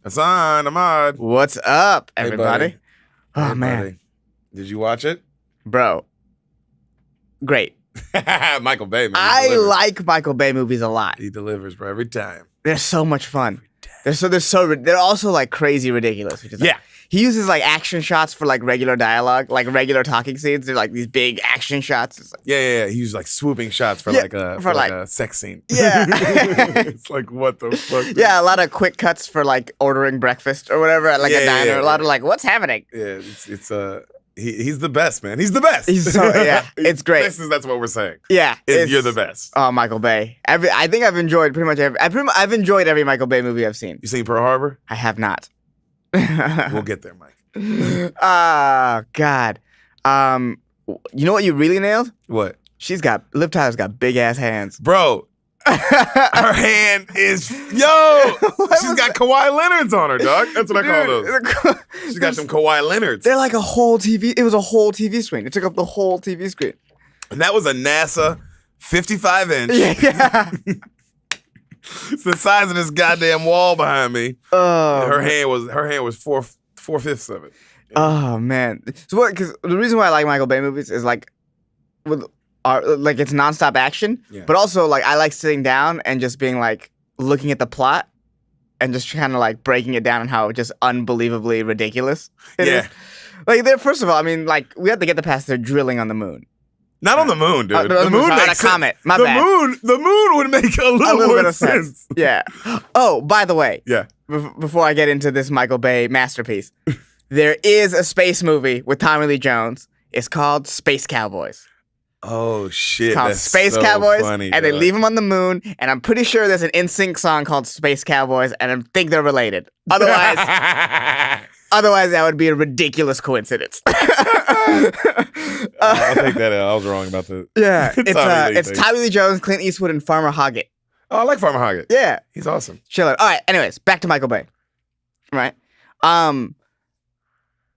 Ehsan, Ahmad. What's up, everybody? Hey, oh, Hey, man. buddy. Did you watch it? Bro. Great. Michael Bay, man. I like Michael Bay movies a lot. He delivers, bro, every time. They're so much fun. They're also like crazy ridiculous. Which is like, Yeah. he uses like action shots for like regular dialogue, like regular talking scenes. They're like these big action shots. It's like, Yeah. He used like swooping shots for Yeah, like a for, like- a sex scene. Yeah. It's like, what the fuck? yeah, a lot of quick cuts for like ordering breakfast or whatever at like a diner. Yeah. A lot of like, what's happening? Yeah, he's the best, man. He's the best. He's so yeah, it's great. That's what we're saying. Yeah, You're the best. Oh, Michael Bay. I think I've enjoyed pretty much every. I've enjoyed every Michael Bay movie I've seen. You seen Pearl Harbor? I have not. We'll get there, Mike. Oh God. You know what you really nailed? What? Liv Tyler's got big ass hands. Bro, her hand is she's got Kawhi Leonard's on her, dog. That's what I call those. She's got some Kawhi Leonard's. They're like a whole TV. It was a whole TV screen. It took up the whole TV screen. And that was a NASA 55-inch. Yeah. It's the size of this goddamn wall behind me. Oh. Her hand was four-fifths of it. Oh man. So what? Because the reason why I like Michael Bay movies is like, like it's nonstop action, but also like I like sitting down and just being like looking at the plot and just kind of like breaking it down and how just unbelievably ridiculous it is. Like first of all, I mean, like we have to get the past they're drilling on the moon. Not on the moon, dude. The moon makes a comet. My bad. The moon would make a little bit more of sense. Yeah. Oh, by the way. Yeah. Before I get into this Michael Bay masterpiece, there is a space movie with Tommy Lee Jones. It's called Space Cowboys. Oh shit! It's called That's Space so Cowboys, funny, and they dog. leave them on the moon. And I'm pretty sure there's an NSYNC song called Space Cowboys, and I think they're related. Otherwise, that would be a ridiculous coincidence. I'll take that out. I was wrong about the. Yeah, it's thing. Tommy Lee Jones, Clint Eastwood, and Farmer Hoggett. Oh, I like Farmer Hoggett. Yeah, He's awesome. chilling. All right. Anyways, back to Michael Bay. Right.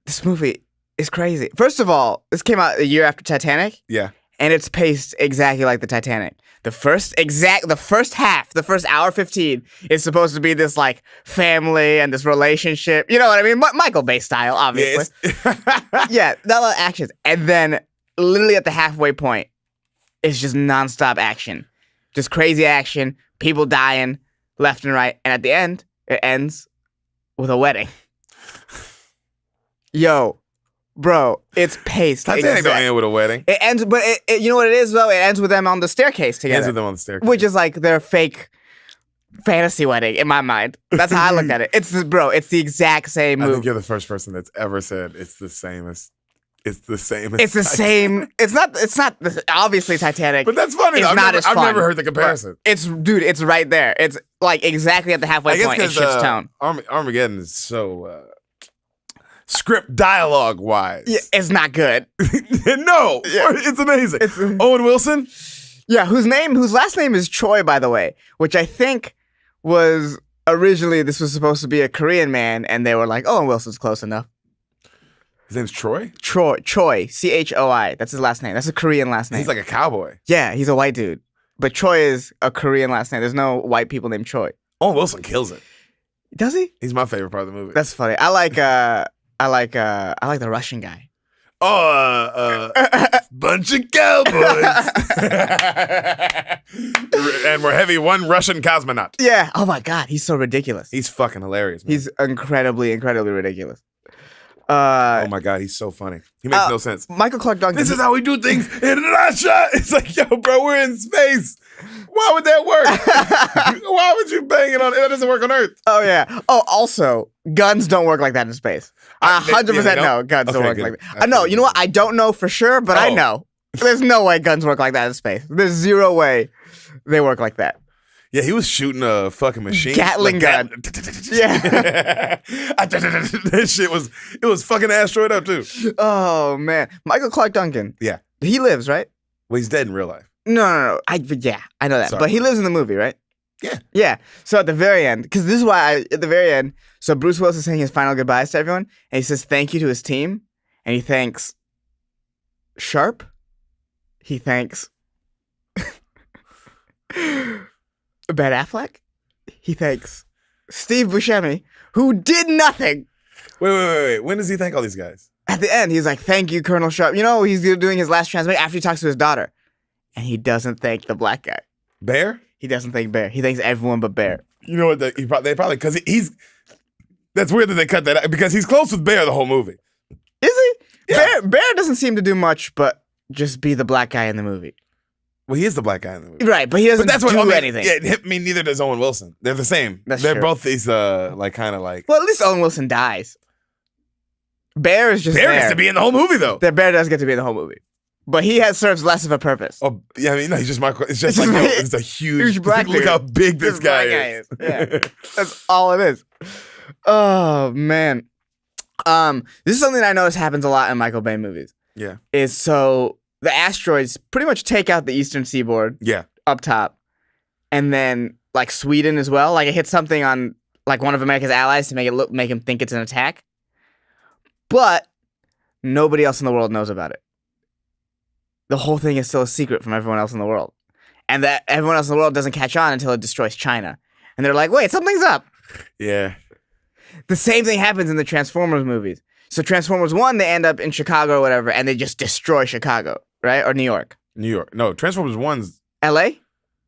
This movie is crazy. First of all, this came out a year after Titanic. Yeah. And it's paced exactly like the Titanic. The first half, the first hour 15 is supposed to be this like family and this relationship. You know what I mean? Michael Bay style, obviously. Yeah, not a lot of actions. And then literally at the halfway point, it's just nonstop action. Just crazy action, people dying left and right. And at the end, it ends with a wedding. Yo. Bro, it's paced. Titanic don't end with a wedding. It ends, but you know what it is though? It ends with them on the staircase together. Ends with them on the staircase. Which is like their fake fantasy wedding in my mind. That's how I looked at it. It's the exact same I movie. think you're the first person that's ever said it's the same as. It's the same. It's the same. It's not. Obviously, Titanic. But that's funny. It's not as fun. I've never heard the comparison. It's right there. It's like exactly at the halfway point. It shifts tone. Armageddon is so script dialogue wise. Yeah, it's not good. No, it's amazing. Owen Wilson. Yeah, whose last name is Choi, by the way, which I think was originally this was supposed to be a Korean man, and they were like, Owen Wilson's close enough. His name's Troy? Choi, Choi. That's his last name. That's a Korean last name. He's like a cowboy. Yeah, he's a white dude. But Choi is a Korean last name. There's no white people named Choi. Owen Wilson kills it. Does he? He's my favorite part of the movie. That's funny. I like the Russian guy. Bunch of cowboys. And we're heavy one Russian cosmonaut. Yeah. Oh my God, he's so ridiculous. He's fucking hilarious, man. He's incredibly ridiculous. Oh my God, he's so funny. He makes no sense. Michael Clark Duncan. This is how we do things in Russia. It's like, yo, bro, we're in space. Why would that work? Why would you bang it on? That doesn't work on Earth. Oh yeah. Oh, also, guns don't work like that in space. 100% no, guns don't work like that. I know. You know what? I don't know for sure, but I know. There's no way guns work like that in space. There's zero way they work like that. Yeah, he was shooting a fucking machine. Gatling gun. Yeah. That shit was fucking asteroid up too. Oh man. Michael Clark Duncan. Yeah. He lives, right? Well, he's dead in real life. No. I know that. Sorry. But he lives in the movie, right? Yeah. Yeah. So at the very end, because this is why at the very end, so Bruce Willis is saying his final goodbyes to everyone, and he says thank you to his team, and he thanks Sharp. He thanks Ben Affleck. He thanks Steve Buscemi, who did nothing. Wait. When does he thank all these guys? At the end, he's like, "Thank you, Colonel Sharp." You know, he's doing his last transmission after he talks to his daughter, and he doesn't thank the black guy. Bear? He doesn't thank Bear. He thanks everyone but Bear. You know what? They probably because he's. That's weird that they cut that out because he's close with Bear the whole movie. Is he? Yeah. Bear doesn't seem to do much, but just be the black guy in the movie. Well, he is the black guy in the movie, right? But he doesn't do anything. Yeah, I mean, neither does Owen Wilson. They're the same. They're true. both these like kind of like. Well, at least Owen Wilson dies. Bear is just Bear there. gets to be in the whole movie though. Bear does get to be in the whole movie, but he serves less of a purpose. Oh yeah, I mean, no, he's just Michael. It's just like it's a huge black Look dude. how big this guy is. Yeah, that's all it is. Oh man, this is something I notice happens a lot in Michael Bay movies. Yeah, is so the asteroids pretty much take out the eastern seaboard. Yeah, up top, and then like Sweden as well. Like it hits something on like one of America's allies to make him think it's an attack. But nobody else in the world knows about it. The whole thing is still a secret from everyone else in the world. And that everyone else in the world doesn't catch on until it destroys China. And they're like, wait, something's up. Yeah. The same thing happens in the Transformers movies. So Transformers 1, they end up in Chicago or whatever, and they just destroy Chicago, right? Or New York. New York. No, Transformers 1's... L.A.?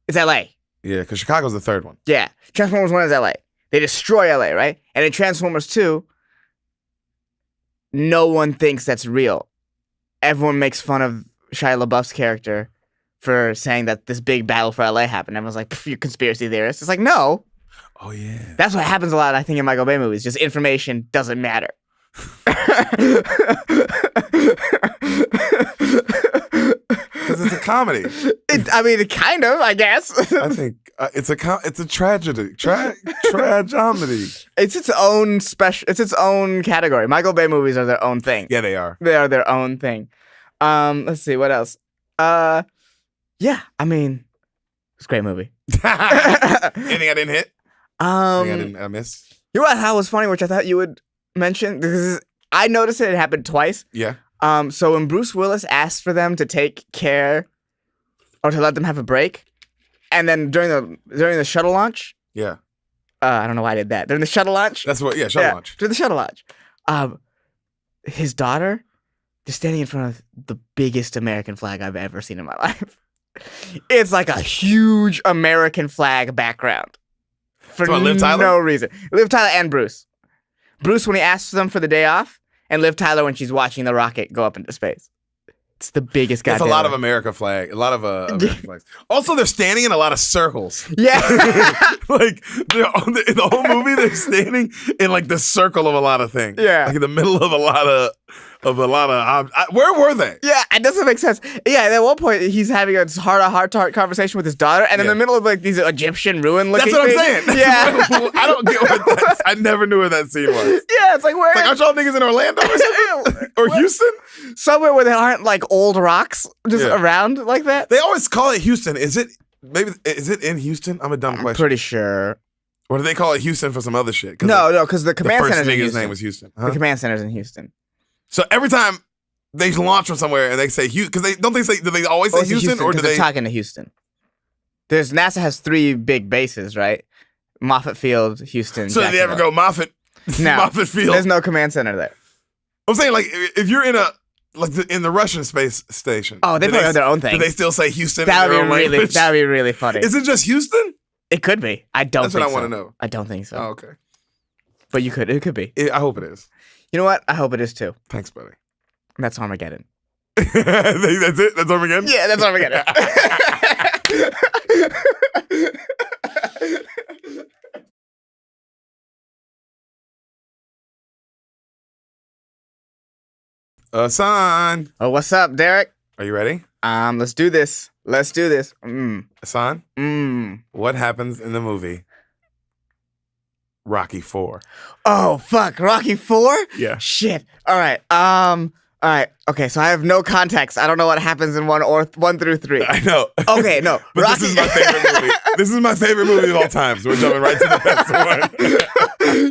It's L.A. Yeah, because Chicago's the third one. Yeah. Transformers 1 is L.A. They destroy L.A., right? And in Transformers 2... no one thinks that's real. Everyone makes fun of Shia LaBeouf's character for saying that this big battle for LA happened. Everyone's like, "You conspiracy theorist." It's like, no. Oh, yeah. That's what happens a lot, I think, in Michael Bay movies. Just information doesn't matter. Because it's a comedy. I mean, kind of, I guess. I think it's a tragedy. Tragedy. It's its own it's its own category. Michael Bay movies are their own thing. Yeah, they are. They are their own thing. Let's see, what else? Yeah, I mean, it's a great movie. Anything I didn't hit? Anything I missed? You know what? How was funny, which I thought you would mention? Because I noticed it happened twice. Yeah. So when Bruce Willis asked for them to take care or to let them have a break, and then during the shuttle launch, yeah, I don't know why I did that. During the shuttle launch, that's what. Yeah, shuttle launch. During the shuttle launch, his daughter, they're standing in front of the biggest American flag I've ever seen in my life. It's like a huge American flag background for Liv Tyler? no reason. Liv Tyler and Bruce. Bruce when he asks them for the day off, and Liv Tyler when she's watching the rocket go up into space. It's the biggest goddamn. It's a lot of American American flags. Also, they're standing in a lot of circles. Yeah. Like, in the whole movie, they're standing in, like, the circle of a lot of things. Yeah. Like, in the middle of a lot of where were they? Yeah, it doesn't make sense. Yeah, and at one point, he's having a heart-to-heart conversation with his daughter, and in the middle of, like, these Egyptian ruin-looking That's what things. I'm saying. Yeah. I don't get what that's... I never knew where that scene was. Yeah, it's like, where... Like, aren't y'all niggas in Orlando or something? Or Houston? Somewhere where there aren't, like, old rocks just around like that. They always call it Houston. Is it in Houston? I'm a dumb question. Pretty sure. Or do they call it Houston for some other shit? No, because the command center's in Houston. Name was Houston. Huh? The command center's in Houston. So every time they launch from somewhere and they say Houston, because do they always say Houston, or do they? They're talking to Houston. NASA has 3 big bases, right? Moffett Field, Houston. So did they ever go Moffett? No, Moffett Field. There's no command center there. I'm saying, like, if you're in in the Russian space station. Oh, they probably have their own thing. Do they still say Houston? That would be really funny. Is it just Houston? It could be. I don't. That's think what I so. want to know. I don't think so. Oh, okay. But it could be. I hope it is. You know what? I hope it is too. Thanks, buddy. That's Armageddon. That's it? That's Armageddon? Yeah, that's Armageddon. Ehsan. Oh, what's up, Deric? Are you ready? Let's do this. Ehsan, what happens in the movie Rocky 4? Oh, fuck. Rocky 4? Yeah. Shit. All right. All right. Okay, so I have no context. I don't know what happens in 1 through 3. I know. Okay, no. But Rocky... this is my favorite movie. This is my favorite movie of all time, so we're jumping right to the best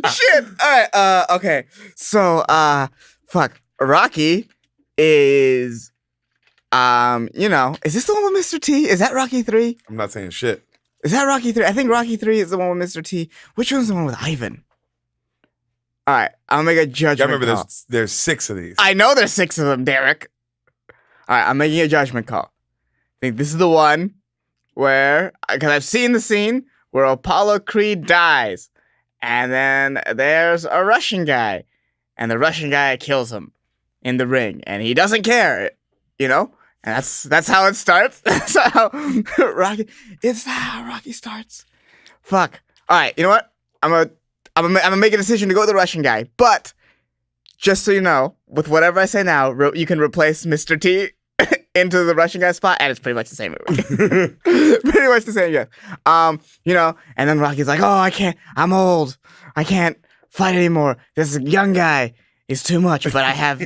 one. Shit. All right. Okay. So, fuck. Rocky is, is this the one with Mr. T? Is that Rocky 3? I'm not saying shit. Is that Rocky 3? I think Rocky 3 is the one with Mr. T. Which one's the one with Ivan? All right, I'll make a judgment I remember call. there's 6 of these. I know there's 6 of them, Deric. All right, I'm making a judgment call. I think this is the one where, because I've seen the scene where Apollo Creed dies, and then there's a Russian guy, and the Russian guy kills him in the ring, and he doesn't care, you know? And that's how it starts. That's how Rocky. It's how Rocky starts. Fuck. All right. You know what? I'm gonna make a decision to go with the Russian guy. But just so you know, with whatever I say now, you can replace Mr. T into the Russian guy spot, and it's pretty much the same movie. Pretty much the same. Yeah. You know. And then Rocky's like, "Oh, I can't. I'm old. I can't fight anymore. This young guy is too much. But I have."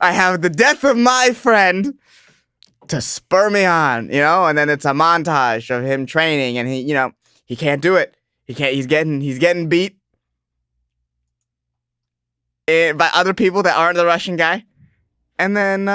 I have the death of my friend to spur me on, you know, and then it's a montage of him training, and he can't do it. He's getting beat by other people that aren't the Russian guy, and then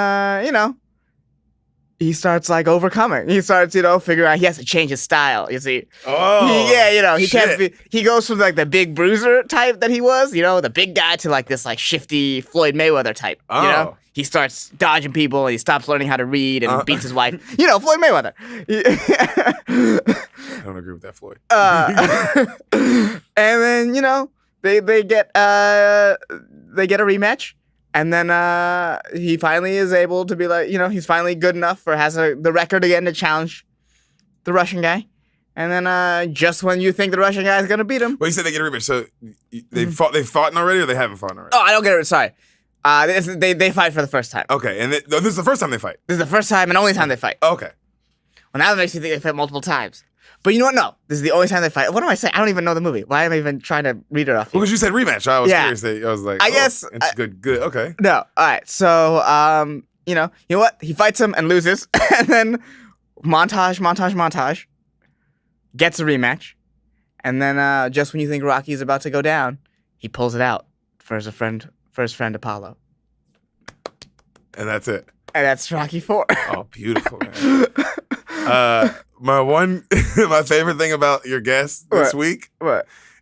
he starts like overcoming. He starts, figuring out he has to change his style. You see? Oh, he can't be. He goes from like the big bruiser type that he was, the big guy, to like this like shifty Floyd Mayweather type. Oh. You know, he starts dodging people and he stops learning how to read and beats his wife. Floyd Mayweather. I don't agree with that, Floyd. And then they get a rematch. And then he finally is able to be like, he's finally good enough or has the record again to challenge the Russian guy. And then just when you think the Russian guy is going to beat him. Well, you said they get a rematch. So they've fought already, or they haven't fought already? Oh, I don't get it. Sorry. They fight for the first time. Okay. And this is the first time they fight? This is the first time and only time they fight. Okay. Well, now that makes me think they fight multiple times. But you know what? No. This is the only time they fight. What am I saying? I don't even know the movie. Why am I even trying to read it off here? Well, because you said rematch. I was curious. I was like, I guess it's good. Okay. No. All right. So, you know what? He fights him and loses. And then montage. Gets a rematch. And then just when you think Rocky's about to go down, he pulls it out for his friend Apollo. And that's it. And that's Rocky 4. Oh, beautiful, man. My favorite thing about your guest this week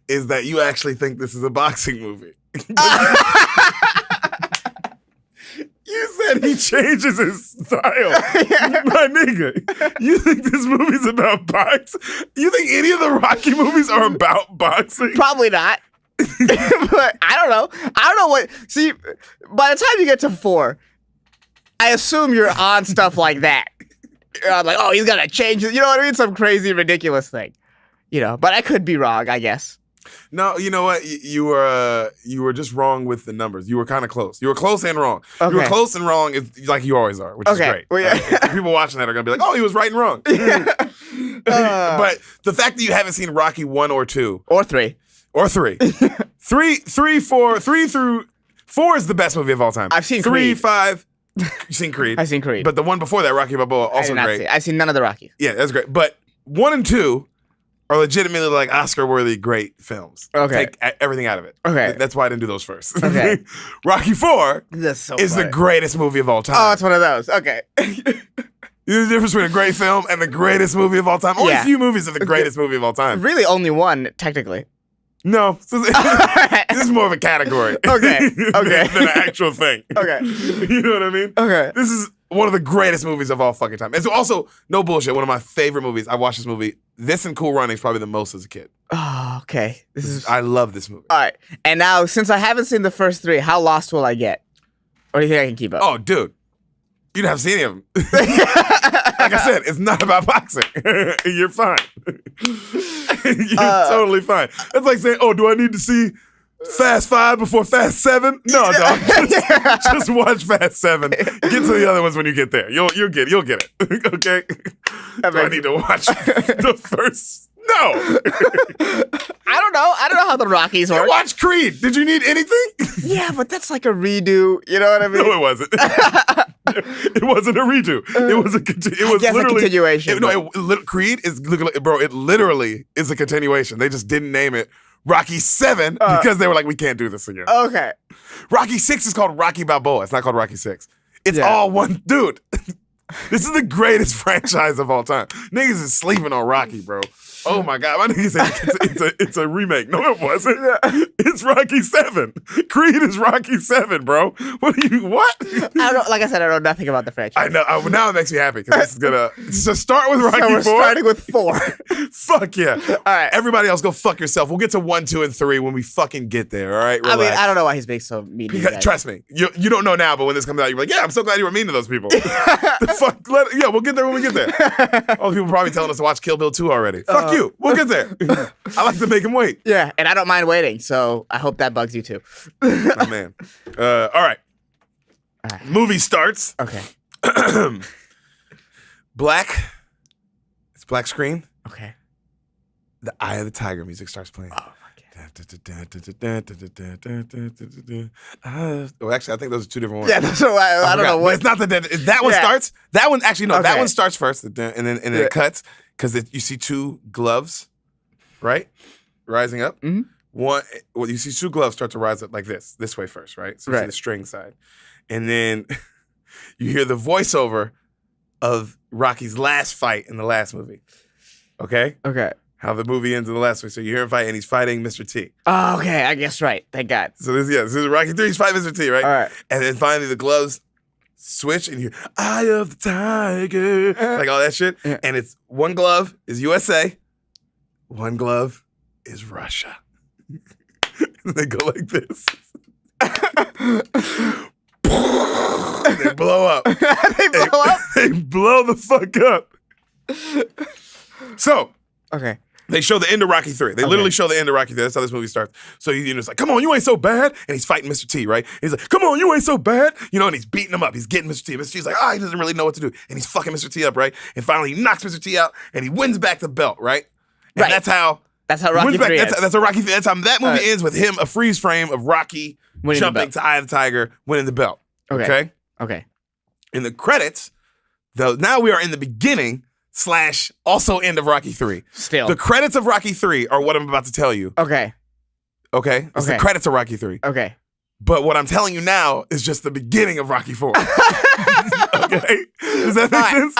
is that you actually think this is a boxing movie. You said he changes his style. My nigga, you think this movie's about boxing? You think any of the Rocky movies are about boxing? Probably not. But I don't know. See, by the time you get to 4, I assume you're on stuff like that. Like, oh, he's gonna change it. You know what I mean? Some crazy, ridiculous thing. But I could be wrong, I guess. No, you know what? You were just wrong with the numbers. You were kind of close. You were close and wrong. Okay. You were close and wrong, like you always are, which is great. Well, yeah. People watching that are gonna be like, "Oh, he was right and wrong." But the fact that you haven't seen Rocky 1 or 2 or 3 3 4 through 4 is the best movie of all time. I've seen 3, Creed. 5. You've seen Creed. I've seen Creed. But the one before that, Rocky Balboa, also great. I've seen none of the Rockies. Yeah, that's great. But 1 and 2 are legitimately like Oscar-worthy great films. Okay. Take everything out of it. Okay. That's why I didn't do those first. Okay. Rocky 4 is the greatest movie of all time. Oh, it's one of those. Okay. There's a difference between a great film and the greatest movie of all time. Only a few movies are the greatest movie of all time. Really only one, technically. No. This is more of a category. Okay. Than an actual thing. Okay. You know what I mean? Okay. This is one of the greatest movies of all fucking time. It's also, no bullshit, one of my favorite movies. I watched this movie. This and Cool Runnings probably the most as a kid. Oh, okay. I love this movie. All right. And now, since I haven't seen the first 3, how lost will I get? Or do you think I can keep up? Oh, dude. You don't have to see any of them. Like I said, it's not about boxing. You're fine. You're totally fine. It's like saying, oh, do I need to see Fast 5 before Fast 7? No, dog. Just watch Fast 7. Get to the other ones when you get there. You'll get it. Okay? Do I need to watch the first? No. I don't know how the Rockies work. Watch Creed. Did you need anything? Yeah, but that's like a redo. You know what I mean? No, it wasn't. It wasn't a redo. It was a continuation. Creed is, bro, it literally is a continuation. They just didn't name it Rocky 7 because they were like, we can't do this again. Okay. Rocky 6 is called Rocky Balboa. It's not called Rocky 6. It's all one dude. This is the greatest franchise of all time. Niggas is sleeping on Rocky, bro. Oh my God, my nigga said it's a remake. No, it wasn't. It's Rocky 7. Creed is Rocky 7, bro. What? I don't. Like I said, I know nothing about the franchise. I know. Now it makes me happy because this is gonna. So start with Rocky 4. So we're starting with 4. Fuck yeah. All right. Everybody else, go fuck yourself. We'll get to 1, 2, and 3 when we fucking get there. All right. Relax. I mean, I don't know why he's being so mean to you guys. Trust me, you don't know now, but when this comes out, you're like, yeah, I'm so glad you were mean to those people. The fuck. Yeah, we'll get there when we get there. All the people probably telling us to watch Kill Bill 2 already. Fuck you. We'll get there. I like to make him wait. Yeah, and I don't mind waiting, so I hope that bugs you too. My man. All right. Movie starts. Okay. Black. It's black screen. Okay. The Eye of the Tiger music starts playing. Oh, Well, actually, I think those are 2 different ones. yeah, so I don't know what. It's not that one starts. That one actually no. Okay. That one starts first, and then it cuts because you see 2 gloves, right, rising up. Mhm. Well, you see 2 gloves start to rise up like this way first, right? So you see the string side, and then you hear the voiceover of Rocky's last fight in the last movie. Okay. Okay. How the movie ends in the last one. So you hear him fight, and he's fighting Mr. T. Oh, okay. I guess right. Thank God. So this is Rocky 3. He's fighting Mr. T, right? All right. And then finally the gloves switch, and you hear Eye of the Tiger, like all that shit. Yeah. And it's 1 glove is USA, 1 glove is Russia. And they go like this. They blow up. They blow up? They blow the fuck up. So. Okay. They show the end of Rocky 3. They literally show the end of Rocky 3. That's how this movie starts. So he's like, come on, you ain't so bad. And he's fighting Mr. T, right? And he's like, come on, you ain't so bad. And he's beating him up. He's getting Mr. T. Mr. T's like, he doesn't really know what to do. And he's fucking Mr. T up, right? And finally he knocks Mr. T out and he wins back the belt, right? And that's how Rocky 3 ends. That's how Rocky 3. That's how that movie ends with him, a freeze frame of Rocky winning jumping to Eye of the Tiger, winning the belt. Okay? In the credits, though, now we are in the beginning / also end of Rocky 3. Still. The credits of Rocky 3 are what I'm about to tell you. Okay. It's the credits of Rocky 3. Okay. But what I'm telling you now is just the beginning of Rocky 4. Okay? Does that make sense?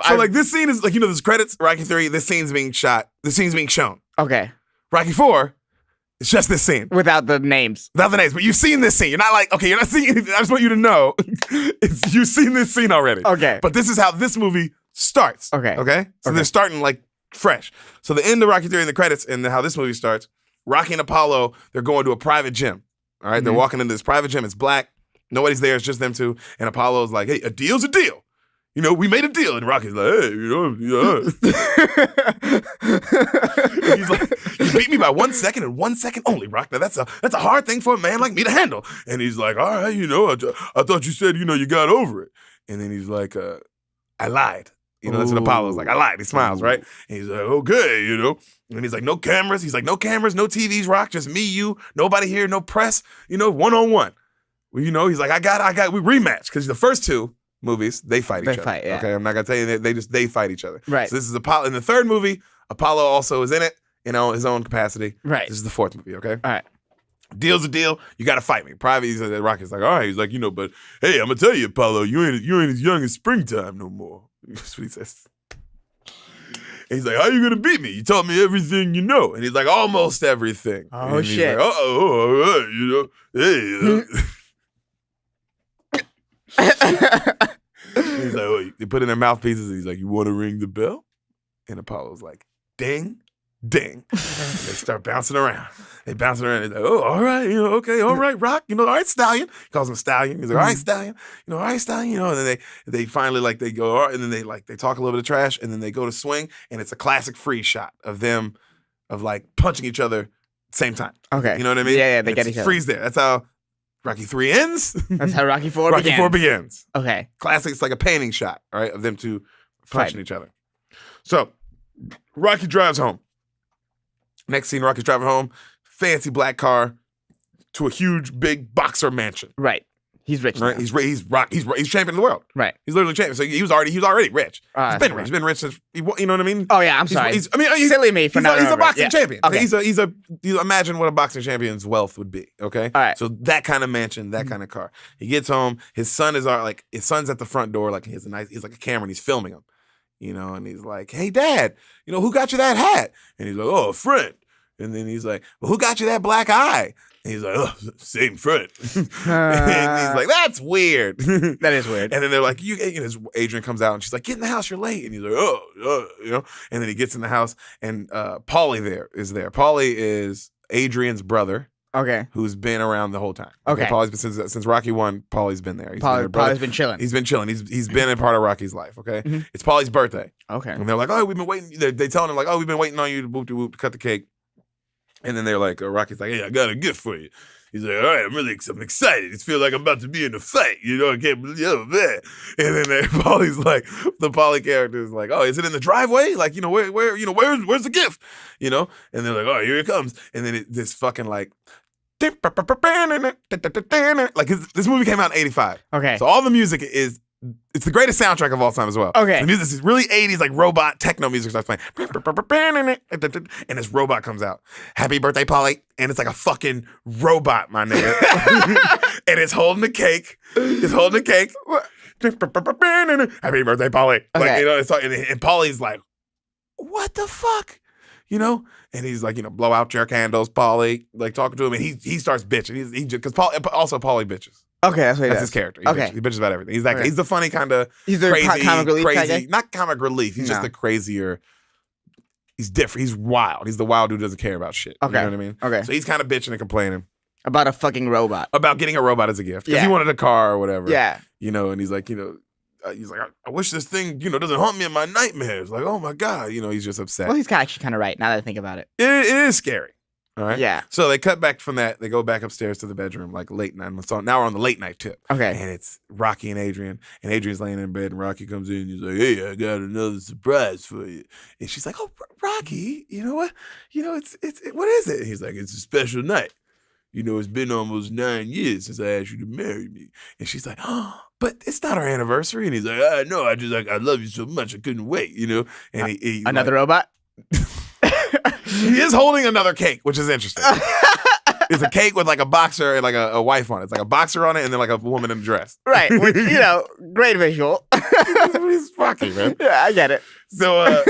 So like this scene is like, there's credits, Rocky 3, this scene's being shot, the scene's being shown. Okay. Rocky 4, it's just this scene. Without the names. Without the names, but you've seen this scene. You're not like, okay, you're not seeing anything. I just want you to know, you've seen this scene already. Okay. But this is how this movie starts. Okay. So they're starting like fresh. So the end of Rocky 3 in the credits and how this movie starts, Rocky and Apollo, they're going to a private gym. All right. They're walking into this private gym. It's black. Nobody's there. It's just them 2. And Apollo's like, hey, a deal's a deal. We made a deal. And Rocky's like, hey, He's like, you beat me by 1 second and 1 second only, Rock. Now that's a hard thing for a man like me to handle. And he's like, all right, I thought you said, you got over it. And then he's like, I lied. That's what Apollo's like. I lied. He smiles, right? And he's like, okay, And he's like, no cameras. He's like, no cameras, no TVs, Rock. Just me, you, nobody here, no press, one-on-one. Well, he's like, I got, we rematch. Because the first 2 movies, they fight each other. Yeah. Okay, I'm not going to tell you, they fight each other. Right. So this is Apollo. In the 3rd movie, Apollo also is in it, his own capacity. Right. This is the 4th movie, okay? All right. Deal's a deal. You got to fight me. Private, Rocky's like, all right. He's like, but hey, I'm going to tell you, Apollo, you ain't as young as springtime no more. That's what he says. And he's like, how you going to beat me? You taught me everything you know. And he's like, almost everything. Oh, and shit. Like, all right, hey, He's like, oh, they put in their mouthpieces. And he's like, you want to ring the bell? And Apollo's like, ding, ding. And they start bouncing around. They bouncing around. He's like, oh, all right, okay, all right, Rock, all right, Stallion. He calls him Stallion. He's like, all right, Stallion, all right, Stallion, And then they finally they go, all right, and then they talk a little bit of trash, and then they go to swing, and it's a classic freeze shot of them, punching each other same time. Okay. You know what I mean? Yeah, they get each other. Freeze there. That's how Rocky 3 ends. That's how Rocky 4 begins. Rocky 4 begins. Okay. Classic. It's like a painting shot, right, of them 2 punching Fighting. each other. So Rocky drives home. Next scene, Rocky's driving home, fancy black car to a huge, big boxer mansion. Right. He's rich. Right? Now. He's champion of the world. Right. He's literally champion. So he was already rich. He's been rich. He's been rich since you know what I mean? Oh yeah, I'm sorry. Silly me for not. He's a boxing champion. Okay. You imagine what a boxing champion's wealth would be. Okay. All right. So that kind of mansion, that kind of car. He gets home. His son's at the front door. Like he's like a camera and he's filming him. You know, and he's like, "Hey, Dad, you know who got you that hat?" And he's like, "Oh, a friend." And then he's like, "Well, who got you that black eye?" And he's like, "Oh, same friend." And he's like, "That's weird." That is weird. And then they're like, Adrian comes out and she's like, "Get in the house, you're late." And he's like, "Oh, you know." And then he gets in the house and Paulie is there. Paulie is Adrian's brother. Okay. Who's been around the whole time. Okay. Paulie's been since Rocky 1, Paulie's been there. Paulie's been chilling. He's been chilling. He's been a part of Rocky's life, okay? Mm-hmm. It's Paulie's birthday. Okay. And they're like, "Oh, we've been waiting." They telling him like, "Oh, we've been waiting on you to whoop to cut the cake." And then they're like, Rocky's like, "Hey, I got a gift for you." He's like, "All right, I'm excited. It feels like I'm about to be in a fight. You know, I can't believe that." And then Paulie's like, the Paulie character is like, "Oh, is it in the driveway? Like, you know, where's the gift? You know?" And they're like, "Oh, here it comes." And then this fucking like this movie came out in 85. Okay. So all the music it's the greatest soundtrack of all time as well. Okay. The music is really 80s, like robot techno music starts playing. And this robot comes out. "Happy birthday, Paulie." And it's like a fucking robot, my nigga. And it's holding the cake. "Happy birthday, Paulie." Okay. Like, you know, and Paulie's like, "What the fuck?" You know? And he's like, you know, "Blow out your candles, Paulie." Like talking to him, and he starts bitching. Because Paulie bitches. Okay, that's what he That's does. his character. He Okay. bitches about everything. He's the funny kind of He's the crazy, comic relief kind of guy? not comic relief. He's just the crazier. He's different. He's wild. He's the wild dude who doesn't care about shit. Okay. You know what I mean? Okay. So he's kind of bitching and complaining About a fucking robot. about getting a robot as a gift because Yeah. he wanted a car or whatever. Yeah. You know, and he's like, you know. I wish this thing, you know, doesn't haunt me in my nightmares. Like, oh my God, you know, he's just upset. Well, he's actually kind of right now that I think about it. It is scary. All right. Yeah. So they cut back from that. They go back upstairs to the bedroom, like late night. So now we're on the late night tip. Okay. And it's Rocky and Adrian. And Adrian's laying in bed, and Rocky comes in. And he's like, "Hey, I got another surprise for you." And she's like, "Oh, Rocky, you know what? You know, what is it?" And he's like, "It's a special night. You know, it's been almost 9 years since I asked you to marry me." And she's like, "Oh, but it's not our anniversary." And he's like, "I know. I love you so much. I couldn't wait, you know." And he Another robot? he is holding another cake, which is interesting. It's a cake with like a boxer and like a wife on it. It's like a boxer on it and then like a woman in a dress. Right. Which, you know, great visual. He's fucking, man. Yeah, I get it. So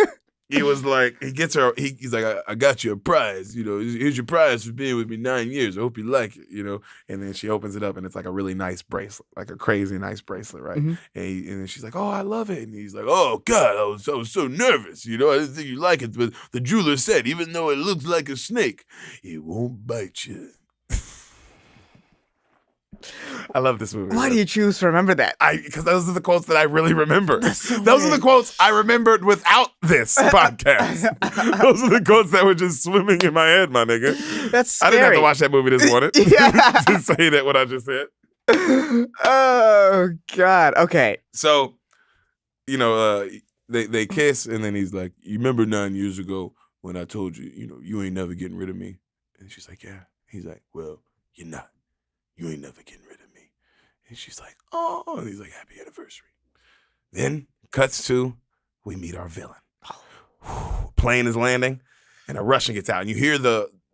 he was like, he gets her, he's like, I got you a prize. You know, here's your prize for being with me 9 years. I hope you like it, you know. And then she opens it up and it's like a really nice bracelet, like a crazy nice bracelet, right? Mm-hmm. And then she's like, "Oh, I love it." And he's like, "Oh, God, I was so nervous. You know, I didn't think you'd like it. But the jeweler said, even though it looks like a snake, it won't bite you." I love this movie. Why do you choose to remember that? Because those are the quotes that I really remember. So those are weird. the quotes I remembered without this podcast. Those are the quotes that were just swimming in my head, my nigga. That's I scary. didn't have to watch that movie this morning Yeah. to say that what I just said. Oh, God. Okay. So, you know, they kiss, and then he's like, "You remember 9 years ago when I told you, you know, you ain't never getting rid of me?" And she's like, "Yeah." He's like, "Well, you're not. You ain't never getting rid of me." And she's like, "Oh," and he's like, "Happy anniversary." Then cuts to, we meet our villain. Plane is landing, and a Russian gets out, and you hear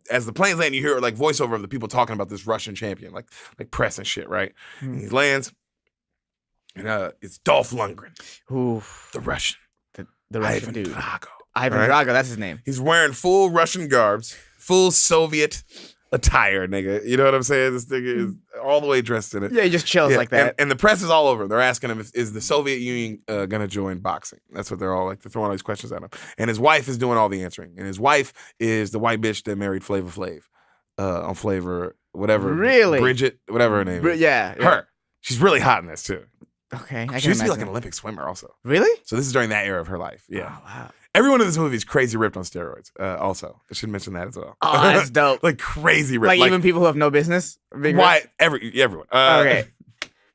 as the plane's landing, you hear like voiceover of the people talking about this Russian champion, like press and shit, right? And he lands, and it's Dolph Lundgren, Oof. the Russian, The Russian Ivan dude. Drago. Ivan right? Drago, that's his name. He's wearing full Russian garbs, full Soviet attire, nigga. You know what I'm saying? This nigga is all the way dressed in it. Yeah, he just chills like that. And the press is all over him. They're asking him, is the Soviet Union going to join boxing? That's what they're all like. They're throwing all these questions at him. And his wife is doing all the answering. And his wife is the white bitch that married Flavor Flav on Flavor, whatever. Really? Bridget, whatever her name is. Yeah. Her. She's really hot in this, too. Okay. I She can used to be like imagine. an Olympic swimmer, also. Really? So this is during that era of her life. Yeah. Oh, wow. Everyone in this movie is crazy ripped on steroids. Also, I should mention that as well. Oh, that's dope. Like crazy ripped. Like even people who have no business being why everyone. Okay.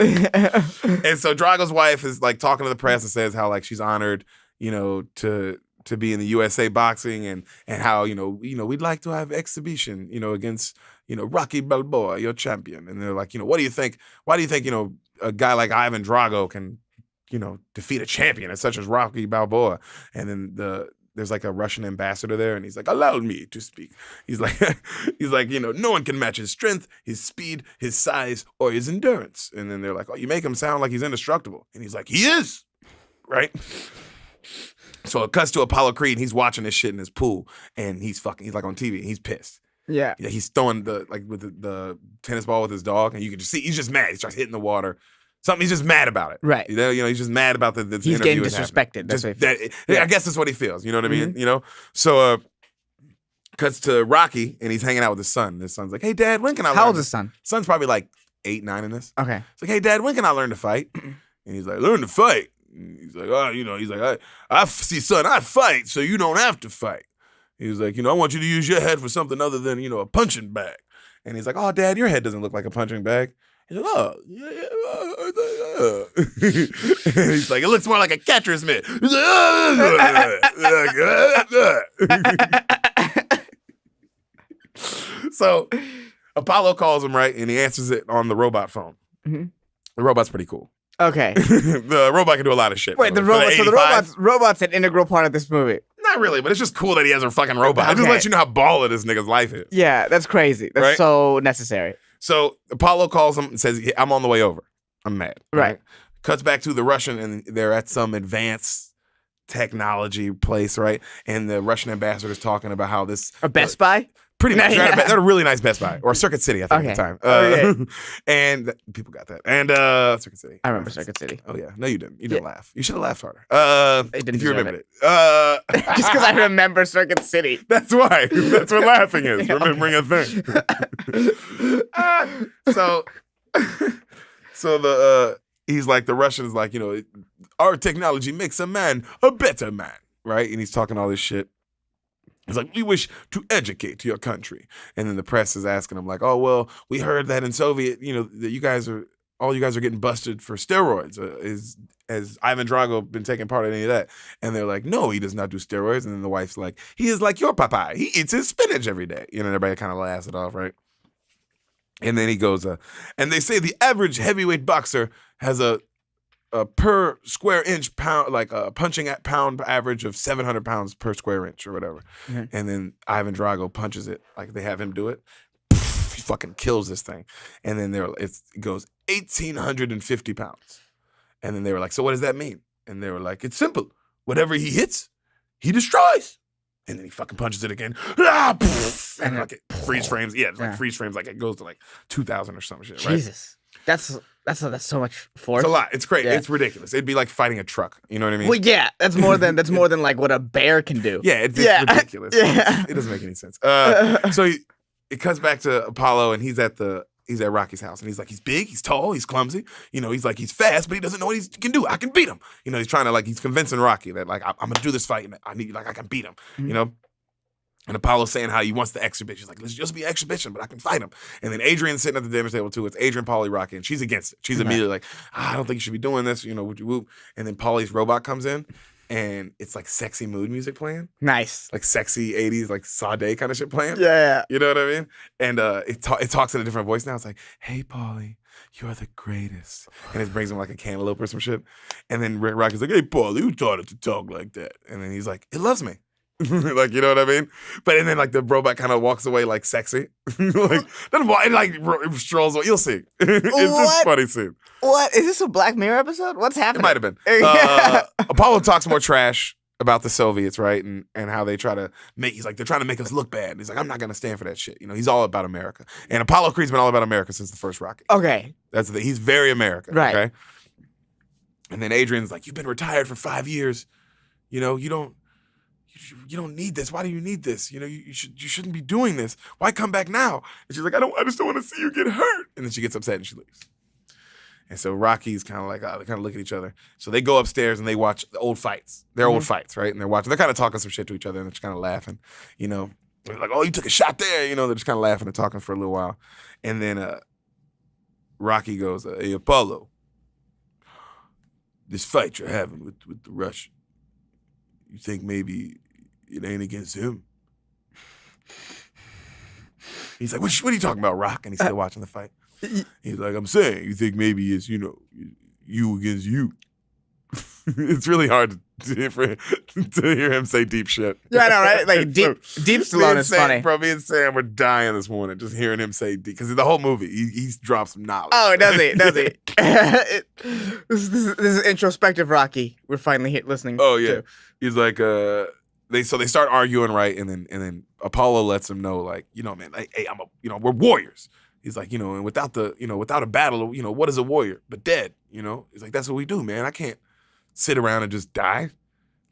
And so Drago's wife is like talking to the press and says how like she's honored, you know, to to be in the USA boxing and how we'd like to have exhibition against Rocky Balboa, your champion. And they're like, what do you think? Why do you think a guy like Ivan Drago can defeat a champion as such as Rocky Balboa? And then there's like a Russian ambassador there, and he's like, allow me to speak. He's like, no one can match his strength, his speed, his size, or his endurance. And then they're like, oh, you make him sound like he's indestructible. And he's like, he is, right? So it cuts to Apollo Creed, and he's watching this shit in his pool, and he's like on TV, and he's pissed. Yeah. He's throwing the tennis ball with his dog, and you can just see he's just mad. He starts hitting the water. He's just mad about it. Right. He's just mad about the he's getting disrespected. That's what he feels. I guess that's what he feels. You know what I mean? So cuts to Rocky, and he's hanging out with his son. His son's like, hey, Dad, when can I learn? How old is his son? Son's probably like 8, 9 in this. Okay. It's like, hey, Dad, when can I learn to fight? And he's like, learn to fight. And he's like, oh, he's like, I see, son, I fight, so you don't have to fight. He's like, I want you to use your head for something other than, a punching bag. And he's like, oh, Dad, your head doesn't look like a punching bag. He's like, oh, yeah. He's like, it looks more like a catcher's mitt. He's like, So Apollo calls him, right? And he answers it on the robot phone. Mm-hmm. The robot's pretty cool. Okay. The robot can do a lot of shit. Wait, the robot's an integral part of this movie. Not really, but it's just cool that he has a fucking robot. It just lets you know how baller this nigga's life is. Yeah, that's crazy. That's right? so necessary. So Apollo calls him and says, I'm on the way over. I'm mad. Right. Cuts back to the Russian, and they're at some advanced technology place, right? And the Russian ambassador's talking about how this... A Best Buy? Pretty much. They're at a really nice Best Buy. Or Circuit City, I think, at the time. And people got that. And Circuit City. I remember Circuit City. Oh, yeah. No, you didn't. You didn't laugh. You should have laughed harder. If you remembered it. Just because I remember Circuit City. That's why. That's what laughing is. Remembering a thing. So he's like, the Russian is like, our technology makes a man a better man, right? And he's talking all this shit. He's like, we wish to educate your country. And then the press is asking him like, oh, well, we heard that in Soviet, that all you guys are getting busted for steroids. Has Ivan Drago been taking part in any of that? And they're like, no, he does not do steroids. And then the wife's like, he is like your papa. He eats his spinach every day. Everybody kind of laughs it off, right? And then he goes, and they say the average heavyweight boxer has a per square inch pound, like a punching at pound average of 700 pounds per square inch or whatever. Mm-hmm. And then Ivan Drago punches it, like they have him do it. He fucking kills this thing. And then it goes 1,850 pounds. And then they were like, so what does that mean? And they were like, it's simple. Whatever he hits, he destroys. And then he fucking punches it again. And like it freeze frames. Yeah, it's like freeze frames, like it goes to like 2,000 or some shit, right? Jesus. That's so much force. It's a lot. It's great. Yeah. It's ridiculous. It'd be like fighting a truck. You know what I mean? Well, yeah. That's more than like what a bear can do. Yeah, it's ridiculous. Yeah. It doesn't make any sense. So it cuts back to Apollo, and he's at Rocky's house, and he's like, he's big, he's tall, he's clumsy. He's like, he's fast, but he doesn't know what he can do. I can beat him. He's trying to he's convincing Rocky that I'm gonna do this fight, and I can beat him. Mm-hmm. And Apollo's saying how he wants the exhibition. He's like, let's just be exhibition, but I can fight him. And then Adrian's sitting at the dinner table too. It's Adrian, Paulie, Rocky, and she's against it. She's immediately like, I don't think you should be doing this. Whoop. And then Paulie's robot comes in, and it's like sexy mood music playing. Nice. Like sexy 80s, like Sade kind of shit playing. Yeah. You know what I mean? And it talks in a different voice now. It's like, hey, Paulie, you're the greatest. And it brings him like a cantaloupe or some shit. And then Rocky's like, hey, Paulie, who taught it to talk like that? And then he's like, it loves me. Like, you know what I mean? But and then like the robot kind of walks away like sexy. It strolls away. You'll see. It's just a funny scene. What? Is this a Black Mirror episode? What's happening? It might have been. Apollo talks more trash about the Soviets, right? And how they try to he's like, they're trying to make us look bad. He's like, I'm not gonna stand for that shit. He's all about America. And Apollo Creed's been all about America since the first Rocky. Okay. He's very American. Right. Okay. And then Adrian's like, you've been retired for 5 years. You don't need this. Why do you need this? You shouldn't be doing this. Why come back now? And she's like, I just don't want to see you get hurt. And then she gets upset and she leaves. And so Rocky's kind of like, they kind of look at each other. So they go upstairs and they watch the old fights. They're old fights, right? And they're kind of talking some shit to each other and they're just kind of laughing. They're like, oh, you took a shot there. They're just kind of laughing and talking for a little while. And then Rocky goes, hey, Apollo, this fight you're having with the Russian, you think maybe it ain't against him? He's like, what are you talking about, Rock? And he's still watching the fight. He's like, I'm saying, you think maybe it's, you against you. It's really hard to hear him say deep shit. Yeah, I know, right? Like, deep Stallone is funny. Bro, me and Sam were dying this morning just hearing him say deep. Because the whole movie, he drops some knowledge. Oh, does he? This is introspective Rocky. We're finally listening. Oh, yeah. to. He's like, they start arguing, right? And then Apollo lets him know, like, man, like, hey, we're warriors. He's like, and without a battle, what is a warrior? But dead, He's like, that's what we do, man. I can't sit around and just die.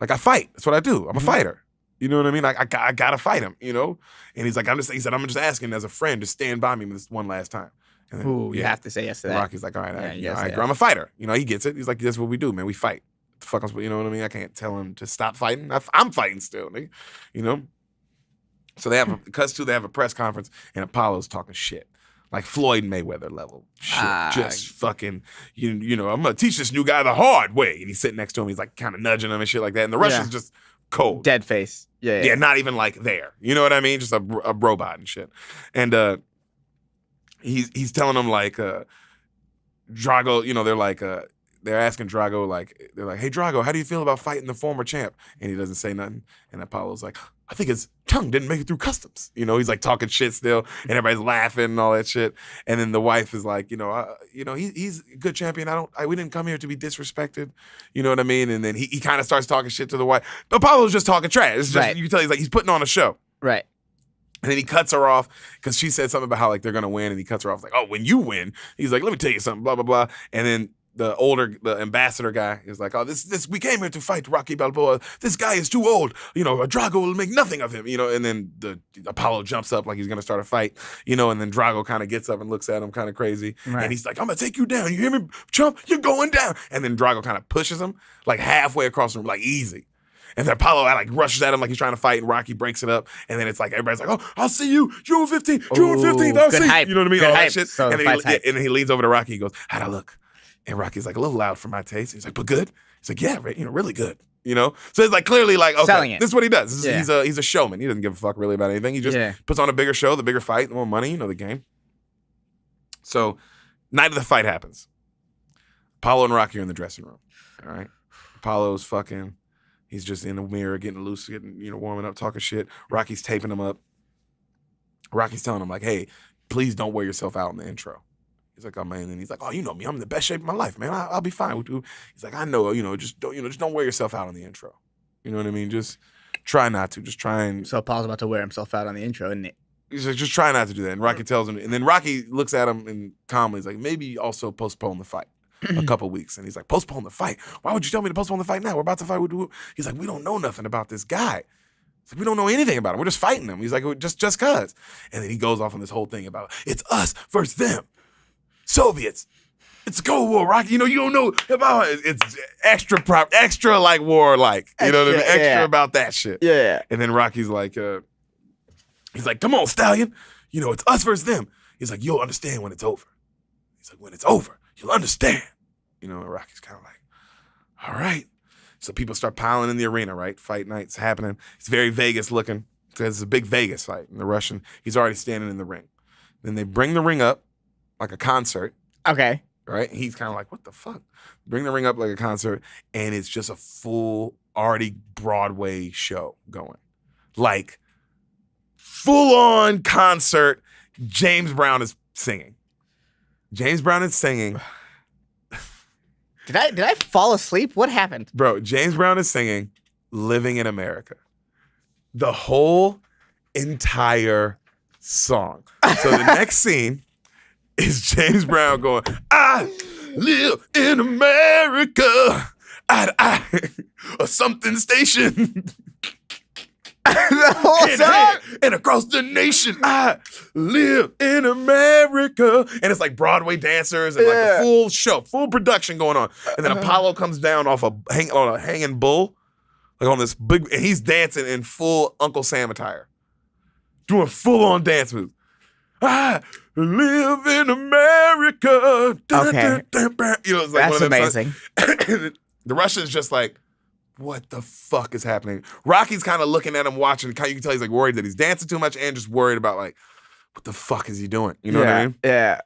Like, I fight. That's what I do. I'm a fighter. You know what I mean? I gotta fight him, And he's like, I'm just asking as a friend to stand by me this one last time. And then, you have to say yes to that. Rocky's like, all right, I'm a fighter. He gets it. He's like, that's what we do, man. We fight. The fuck, you know what I mean? I can't tell him to stop fighting. I'm fighting still, nigga. So they have a press conference and Apollo's talking shit. Like Floyd Mayweather level shit. Just fucking, I'm going to teach this new guy the hard way. And he's sitting next to him. He's like kind of nudging him and shit like that. And the Russian's just cold. Dead face. Yeah. Not even like there. You know what I mean? Just a robot and shit. And he's telling him like, Drago, they're like, they're asking Drago, like, they're like, hey, Drago, how do you feel about fighting the former champ? And he doesn't say nothing. And Apollo's like, I think his tongue didn't make it through customs. He's like talking shit still, and everybody's laughing and all that shit. And then the wife is like, he's a good champion. We didn't come here to be disrespected. You know what I mean? And then he kind of starts talking shit to the wife. Apollo's just talking trash. It's just, you can tell he's putting on a show. Right. And then he cuts her off because she said something about how like they're gonna win, and he cuts her off like, oh, when you win, he's like, let me tell you something, blah blah blah. And then the ambassador guy is like, oh, this we came here to fight Rocky Balboa. This guy is too old. Drago will make nothing of him. And then the Apollo jumps up like he's gonna start a fight. And then Drago kind of gets up and looks at him kind of crazy. Right. And he's like, I'm gonna take you down. You hear me, chump? You're going down. And then Drago kind of pushes him like halfway across the room, like easy. And then Apollo like rushes at him like he's trying to fight, and Rocky breaks it up. And then it's like everybody's like, oh, I'll see you. June 15th. June 15th. I'll see you. You know what I mean? Good all hype. that shit. So and then he leans over to Rocky. He goes, how'd I look? And Rocky's like, a little loud for my taste. He's like, but good. He's like, yeah, really good. So it's like clearly like, okay, this is what he does. He's a showman. He doesn't give a fuck really about anything. He just puts on a bigger show, the bigger fight, the more money, the game. So night of the fight happens. Apollo and Rocky are in the dressing room. All right. Apollo's fucking, he's just in the mirror getting loose, warming up, talking shit. Rocky's taping him up. Rocky's telling him like, hey, please don't wear yourself out in the intro. He's like, oh man, and he's like, oh, you know me, I'm in the best shape of my life, man. I'll be fine. He's like, I know, just don't wear yourself out on the intro. You know what I mean? Just try not to. Just try and. So Paul's about to wear himself out on the intro, isn't it? He's like, just try not to do that. And Rocky tells him, and then Rocky looks at him and calmly is like, maybe also postpone the fight a couple weeks. And he's like, postpone the fight? Why would you tell me to postpone the fight now? We're about to fight. He's like, we don't know nothing about this guy. Like, we don't know anything about him. We're just fighting him. He's like, just cause. And then he goes off on this whole thing about it's us versus them. Soviets. It's a Cold War, Rocky. You don't know about it. It's extra like war, like. You know what I mean? Extra about that shit. Yeah. And then Rocky's like, he's like, come on, Stallion. It's us versus them. He's like, you'll understand when it's over. He's like, when it's over, you'll understand. And Rocky's kind of like, all right. So people start piling in the arena, right? Fight night's happening. It's very Vegas looking. It's a big Vegas fight. And the Russian, he's already standing in the ring. Then they bring the ring up like a concert. Okay. Right? He's kind of like, what the fuck? Bring the ring up like a concert, and it's just a full, already Broadway show going. Like, full-on concert. James Brown is singing. James Brown is singing. Did I fall asleep? What happened? Bro, James Brown is singing Living in America. The whole entire song. So the next scene is James Brown going, I live in America. A something station. The whole song? And across the nation, I live in America. And it's like Broadway dancers and like a full show, full production going on. And then Apollo comes down off on a hanging bull, like on this big, and he's dancing in full Uncle Sam attire, doing full on dance moves. I live in America. Okay. It's like that's amazing. The Russian's just like, what the fuck is happening? Rocky's kind of looking at him, watching. You can tell he's like worried that he's dancing too much and just worried about like, what the fuck is he doing? You know what I mean? Yeah.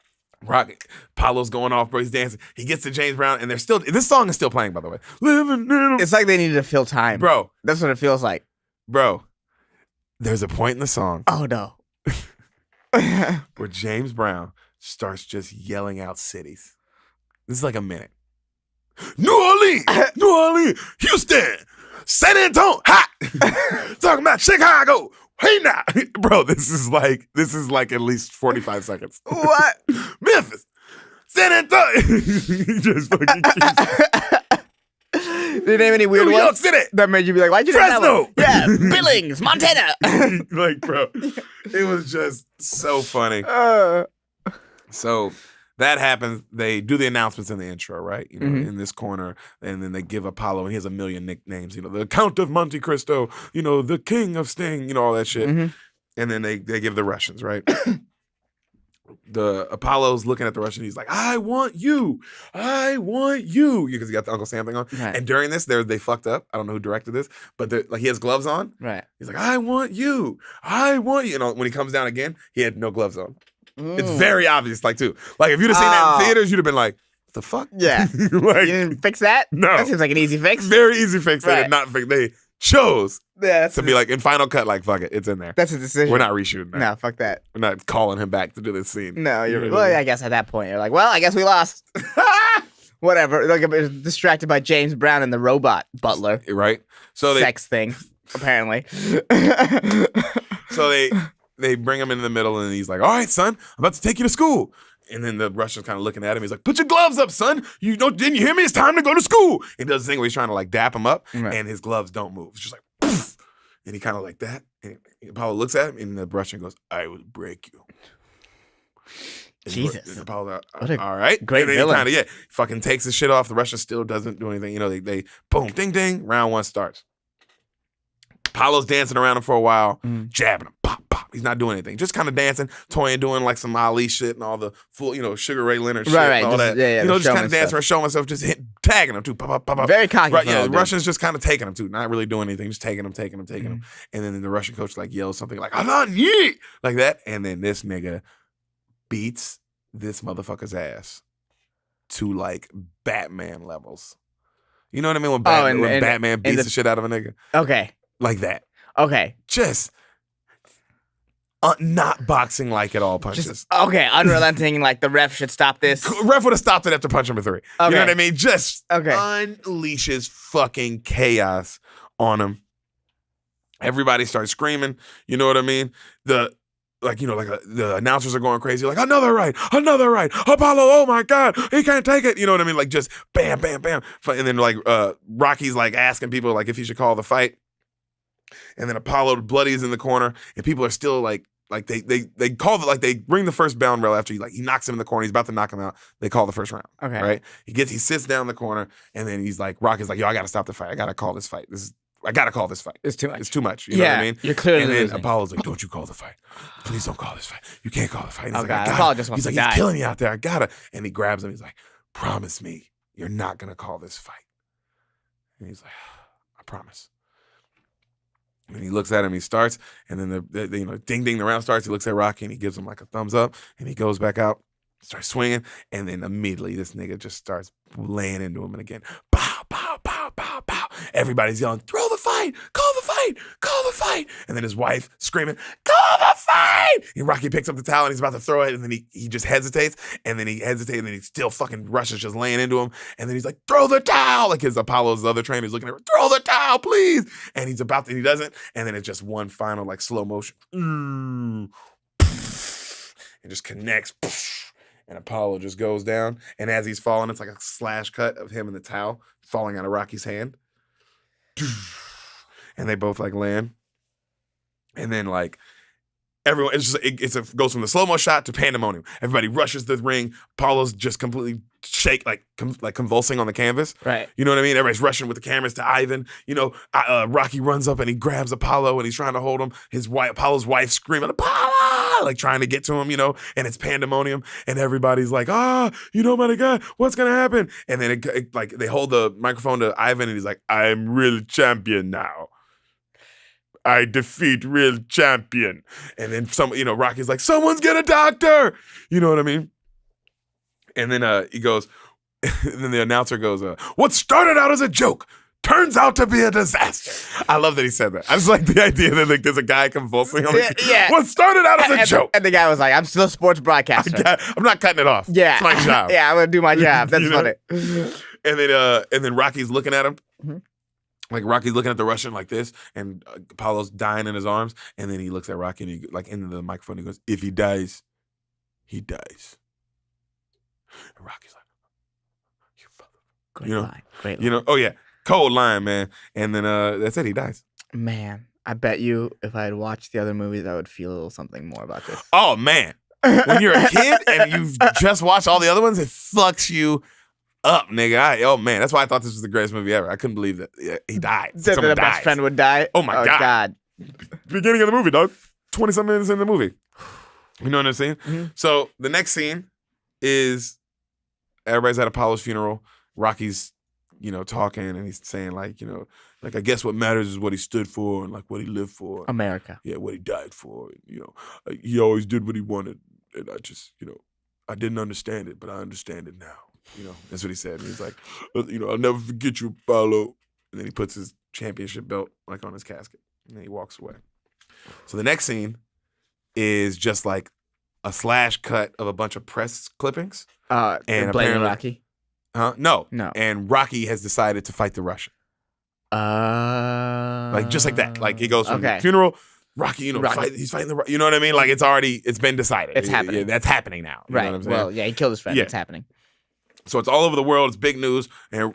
Rocky, Apollo's going off, bro. He's dancing. He gets to James Brown, and this song is still playing, by the way. Living in It's like they needed to fill time. Bro. That's what it feels like. Bro, there's a point in the song Oh, no. where James Brown starts just yelling out cities. This is like a minute. New Orleans, Houston, San Antonio, hot. Talking about Chicago. Hey now, bro, this is like at least 45 seconds. What? Memphis, San Antonio. He just fucking keeps. Did you name any weird New ones? York City. That made you be like, why'd you name that Fresno. one? Yeah, Billings, Montana. Like, bro, it was just so funny. So that happens. They do the announcements in the intro, right? You know, in this corner, and then they give Apollo, and he has a million nicknames. You know, the Count of Monte Cristo. You know, the King of Sting. You know, all that shit. And then they give the Russians, right? The Apollo's looking at the Russian. He's like, I want you. Because he got the Uncle Sam thing on. Right. And during this, they fucked up. I don't know who directed this, but like he has gloves on. Right. He's like, I want you. You know, when he comes down again, he had no gloves on. It's very obvious, like, too. Like, if you'd have seen that in theaters, you'd have been like, what the fuck? Yeah. Like, You didn't fix that? No. That seems like an easy fix. Very easy fix. They Right. did not fix. They chose Yeah, to be like, in Final Cut, like, fuck it, it's in there. that's a decision. We're not reshooting that. No, fuck that. We're not calling him back to do this scene. No, You know what I well, mean? I guess at that point, you're like, well, I guess we lost. Whatever. Like, I was distracted by James Brown and the robot butler Right? So sex thing, apparently. So they bring him into the middle, and he's like, all right, son, I'm about to take you to school. And then the Russian's kind of looking at him. He's like, put your gloves up, son. Didn't you hear me? It's time to go to school. And he does this thing where he's trying to like dap him up, and his gloves don't move. It's just like, poof. And he kind of like that. And Apollo looks at him, and the Russian goes, I will break you. And Jesus. And Apollo, What a all right. great and then villain. he kind of, fucking takes his shit off. The Russian still doesn't do anything. You know, they boom, ding, ding. Round one starts. Apollo's dancing around him for a while, jabbing him, pop, pop. He's not doing anything. Just kind of dancing, toying, doing like some Ali shit and all the full, you know, Sugar Ray Leonard shit Right, and all just- that. yeah, you know, the just kind showman of dancing stuff. around, showing myself, just tagging him too, pop, pop, pop, pop. Very cocky. Right, yeah, fellow, the dude. Russian's just kind of taking him too, not really doing anything, just taking him. And then the Russian coach like yells something like, "Alan, yeet!" like that. And then this nigga beats this motherfucker's ass to like Batman levels. You know what I mean? When Batman beats the shit out of a nigga. Okay. Like that. Okay. Just not boxing like at all punches. Okay. Unrelenting. Like the ref should stop this. Ref would have stopped it after punch number 3. Okay. You know what I mean? Just Okay. unleashes fucking chaos on him. Everybody starts screaming. You know what I mean? The announcers are going crazy. Like, another right. Apollo, oh my God, he can't take it. You know what I mean? Like, just bam, bam, bam. And then like Rocky's like asking people like if he should call the fight. And then Apollo Bloody's in the corner, and people are still like they call it, like they ring the first bound rail after he knocks him in the corner. He's about to knock him out. They call the first round. Okay. Right? He sits down in the corner, and then he's like, Rocky's like, yo, I gotta stop the fight. I gotta call this fight. I gotta call this fight. It's too much. It's too much. You know what I mean? You're clearly And then losing. Apollo's like, don't you call the fight. Please don't call this fight. You can't call the fight. And he's Oh, like, I God. gotta. Apollo just wants He's to like, die. he's killing you out there. I gotta. And he grabs him. He's like, promise me you're not gonna call this fight. And he's like, I promise. And he looks at him, he starts, and then the ding ding, the round starts. He looks at Rocky and he gives him like a thumbs up, and he goes back out, starts swinging, and then immediately this nigga just starts laying into him, and again, pow, pow, pow, pow, pow. Everybody's yelling, throw the fight, call the fight, call the fight. And then his wife screaming, call the fight. And Rocky picks up the towel and he's about to throw it, and then he just hesitates, and then he still fucking rushes, just laying into him. And then he's like, throw the towel. Like his Apollo's other trainer's looking at him, throw the towel, please. And he's about to, and he doesn't. And then it's just one final like slow motion. And just connects. And Apollo just goes down. And as he's falling, it's like a slash cut of him in the towel falling out of Rocky's hand. And they both like land. And then like everyone, it goes from the slow-mo shot to pandemonium. Everybody rushes the ring. Apollo's just completely like convulsing on the canvas. Right. You know what I mean? Everybody's rushing with the cameras to Ivan. You know, Rocky runs up and he grabs Apollo and he's trying to hold him. Apollo's wife screaming, Apollo! like trying to get to him, and it's pandemonium, and everybody's like, my God, what's gonna happen? And then it like they hold the microphone to Ivan, and he's like, I'm real champion now. I defeat real champion. And then Rocky's like, someone's get a doctor. You know what I mean? And then he goes, and then the announcer goes, what started out as a joke turns out to be a disaster. I love that he said that. I just like the idea that like there's a guy convulsing on the What started out as a joke. And the guy was like, I'm still a sports broadcaster. I'm not cutting it off. Yeah. It's my job. Yeah, I'm gonna do my job. That's funny. And then Rocky's looking at him. Mm-hmm. Like Rocky's looking at the Russian like this, and Apollo's dying in his arms, and then he looks at Rocky and he like into the microphone. He goes, "If he dies, he dies." And Rocky's like, "You Great line. Great line. Oh yeah, cold line, man." And then that's it. He dies. Man, I bet you if I had watched the other movies, I would feel a little something more about this. Oh man, when you're a kid and you've just watched all the other ones, it fucks you up, nigga. Oh man, that's why I thought this was the greatest movie ever. I couldn't believe that he died. That the best friend would die. Oh my God. Beginning of the movie, dog. 20-something minutes in the movie. You know what I'm saying? Mm-hmm. So the next scene is everybody's at Apollo's funeral. Rocky's, talking, and he's saying like, I guess what matters is what he stood for and like what he lived for. America. Yeah, what he died for. He always did what he wanted, and I just, I didn't understand it, but I understand it now. That's what he said. And he's like, I'll never forget you, Apollo. And then he puts his championship belt like on his casket, and then he walks away. So the next scene is just like a slash cut of a bunch of press clippings. And blaming Rocky? No. No. And Rocky has decided to fight the Russian. Like just like that. Like he goes from the funeral. Rocky, he's fighting the. You know what I mean? Like it's been decided. It's happening. That's happening now. You know what I'm saying? Well, yeah, he killed his friend. Yeah. It's happening. So it's all over the world. It's big news, and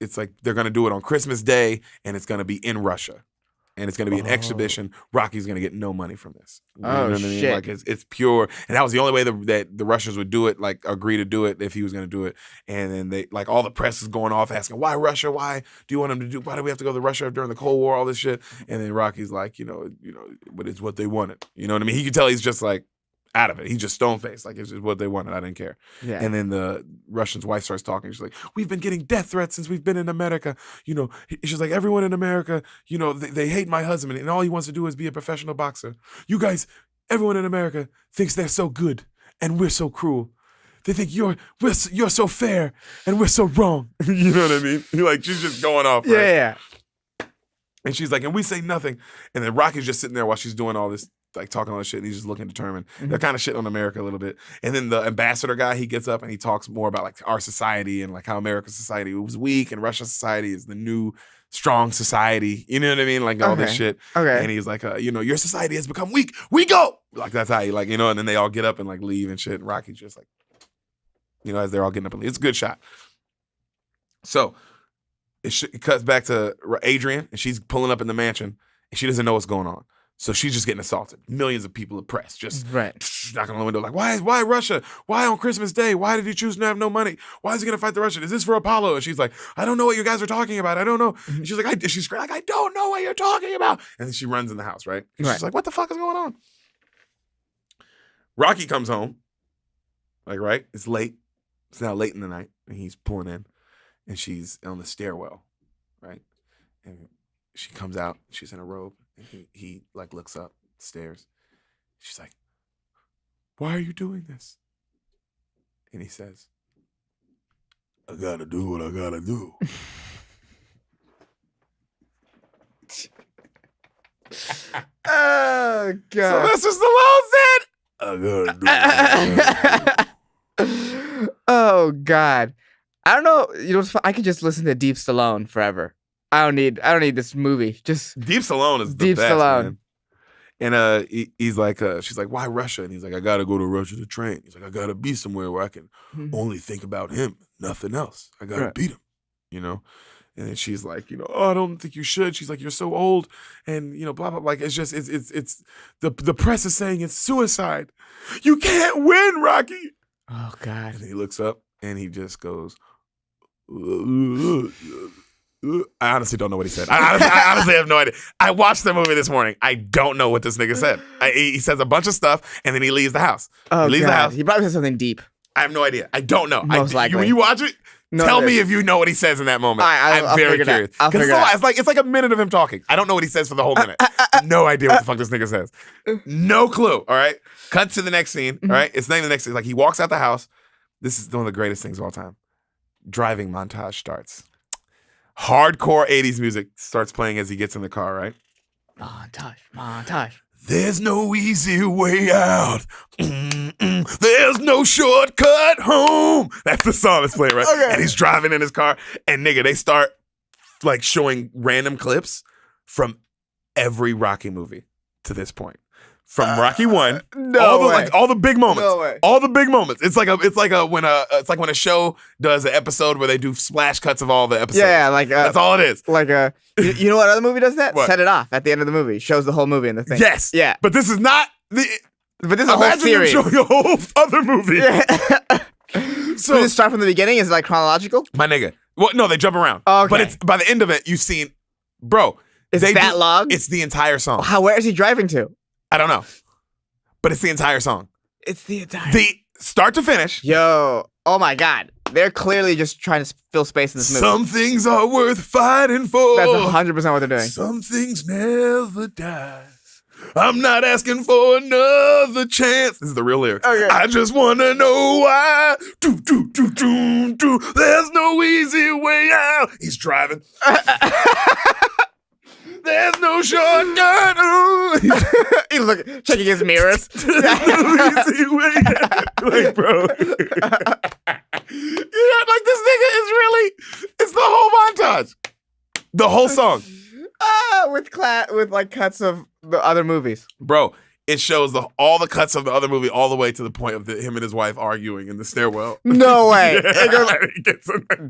it's like they're gonna do it on Christmas Day, and it's gonna be in Russia, and it's gonna be an exhibition. Rocky's gonna get no money from this. You know what I mean? Shit! Like it's pure, and that was the only way that the Russians would do it. Like agree to do it if he was gonna do it. And then they like all the press is going off asking why Russia? Why do you want him to do? Why do we have to go to Russia during the Cold War? All this shit. And then Rocky's like, but it's what they wanted. You know what I mean? He could tell he's just like out of it. He's just stone-faced. Like, it's just what they wanted. I didn't care. Yeah. And then the Russian's wife starts talking. She's like, we've been getting death threats since we've been in America. She's like, everyone in America, they hate my husband, and all he wants to do is be a professional boxer. You guys, everyone in America thinks they're so good, and we're so cruel. They think you're so fair, and we're so wrong. You know what I mean? Like, she's just going off. Right? Yeah. And she's like, and we say nothing. And then Rocky's just sitting there while she's doing all this, like talking all this shit, and he's just looking determined. Mm-hmm. They're kind of shitting on America a little bit. And then the ambassador guy, he gets up and he talks more about like our society and like how America's society was weak and Russia's society is the new strong society. You know what I mean? Like all this shit. Okay. And he's like, your society has become weak. We go. Like that's how he like, and then they all get up and like leave and shit. And Rocky's just like, as they're all getting up and leave. It's a good shot. So it cuts back to Adrian, and she's pulling up in the mansion, and she doesn't know what's going on. So she's just getting assaulted. Millions of people of press just knocking on the window like, why Russia? Why on Christmas Day? Why did he choose to have no money? Why is he going to fight the Russian? Is this for Apollo? And she's like, I don't know what you guys are talking about. I don't know. And she's like, she's like, I don't know what you're talking about. And then she runs in the house, right? And she's like, what the fuck is going on? Rocky comes home. Like, right? It's late. It's now late in the night. And he's pulling in. And she's on the stairwell, right? And she comes out. She's in a robe. And he like looks up, stares. She's like, why are you doing this? And he says, I gotta do what I gotta do. Oh, God. Sylvester Stallone said, I gotta do what I gotta do. Oh, God. I don't know. I could just listen to Deep Stallone forever. I don't need this movie. Just Deep Stallone is the Deep best, Stallone. Man. And he's like, she's like, why Russia? And he's like, I gotta go to Russia to train. He's like, I gotta be somewhere where I can only think about him, nothing else. I gotta beat him, And then she's like, I don't think you should. She's like, you're so old, and blah blah. Like it's just it's the press is saying it's suicide. You can't win, Rocky. Oh God. And he looks up and he just goes, I honestly don't know what he said. I honestly have no idea. I watched the movie this morning. I don't know what this nigga said. He says a bunch of stuff, and then he leaves the house. Oh, he leaves the house. He probably said something deep. I have no idea. I don't know. Most likely. When you watch it, tell me if you know what he says in that moment. I'm very curious. It's like a minute of him talking. I don't know what he says for the whole minute. No idea what the fuck this nigga says. No clue. All right. Cut to the next scene. All right. It's not even the next scene. Like he walks out the house. This is one of the greatest things of all time. Driving montage starts. Hardcore 80s music starts playing as he gets in the car, right? Montage. There's no easy way out. There's no shortcut home. That's the song that's playing, right? Okay. And he's driving in his car, and nigga, they start like showing random clips from every Rocky movie to this point. From Rocky 1, all the big moments. No way. All the big moments. It's like when a show does an episode where they do splash cuts of all the episodes. Yeah, like that's all it is. Like you know what other movie does that? What? Set It Off at the end of the movie. Shows the whole movie in the thing. Yes. Yeah. But this is not the. But this is a whole Imagine series. him showing a whole other movie. Yeah. So does it start from the beginning? Is it like chronological? My nigga. Well, no, they jump around. Okay. But it's by the end of it, you've seen, bro. Is it that long? It's the entire song. Where is he driving to? I don't know. But it's the entire song. It's the entire. The start to finish. Yo. Oh my God. They're clearly just trying to fill space in this movie. Some things are worth fighting for. That's 100% what they're doing. Some things never die. I'm not asking for another chance. This is the real lyrics. Okay. I just want to know why. Do, do, do, do, do. There's no easy way out. He's driving. There's no shortcut. He's like checking his mirrors. There's no easy way out. Like, bro. Yeah, like this nigga is really, it's the whole montage. The whole song. With like cuts of the other movies. Bro, it shows all the cuts of the other movie all the way to the point of him and his wife arguing in the stairwell. No way. Yeah.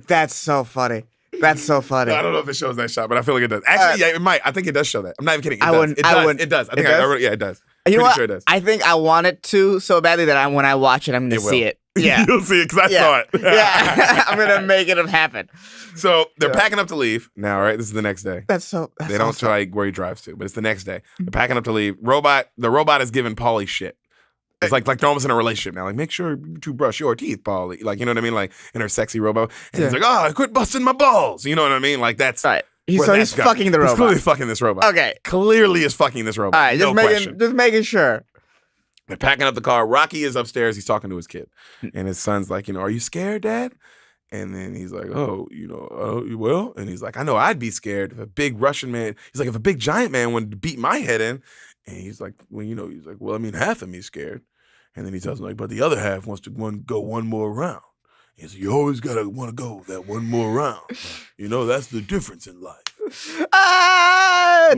That's so funny. That's so funny. I don't know if it shows that shot, but I feel like it does. Actually, yeah, it might. I think it does show that. I'm not even kidding. It does. I think it does. You know what? Sure it does. I think I want it to so badly that when I watch it, I'm going to see it. Yeah. You'll see it because I saw it. Yeah. I'm going to make it happen. So they're packing up to leave now, right? This is the next day. They don't tell where he drives to, but it's the next day. They're packing up to leave. The robot is giving Paulie shit. It's like they're almost in a relationship now. Like, make sure to brush your teeth, Paulie. Like, you know what I mean? Like, in her sexy robot. And he's like, oh, quit busting my balls. You know what I mean? Like, that's right. He's fucking the robot. He's clearly fucking this robot. Okay. Clearly is fucking this robot. All right, just making sure. They're packing up the car. Rocky is upstairs. He's talking to his kid. And his son's like, are you scared, Dad? And then he's like, well. And he's like, I know I'd be scared if a big Russian man, he's like, if a big giant man wanted to beat my head in. And he's like, well, I mean, half of me's scared. And then he tells him, like, but the other half wants to go one more round. He says, you always got to want to go that one more round. That's the difference in life.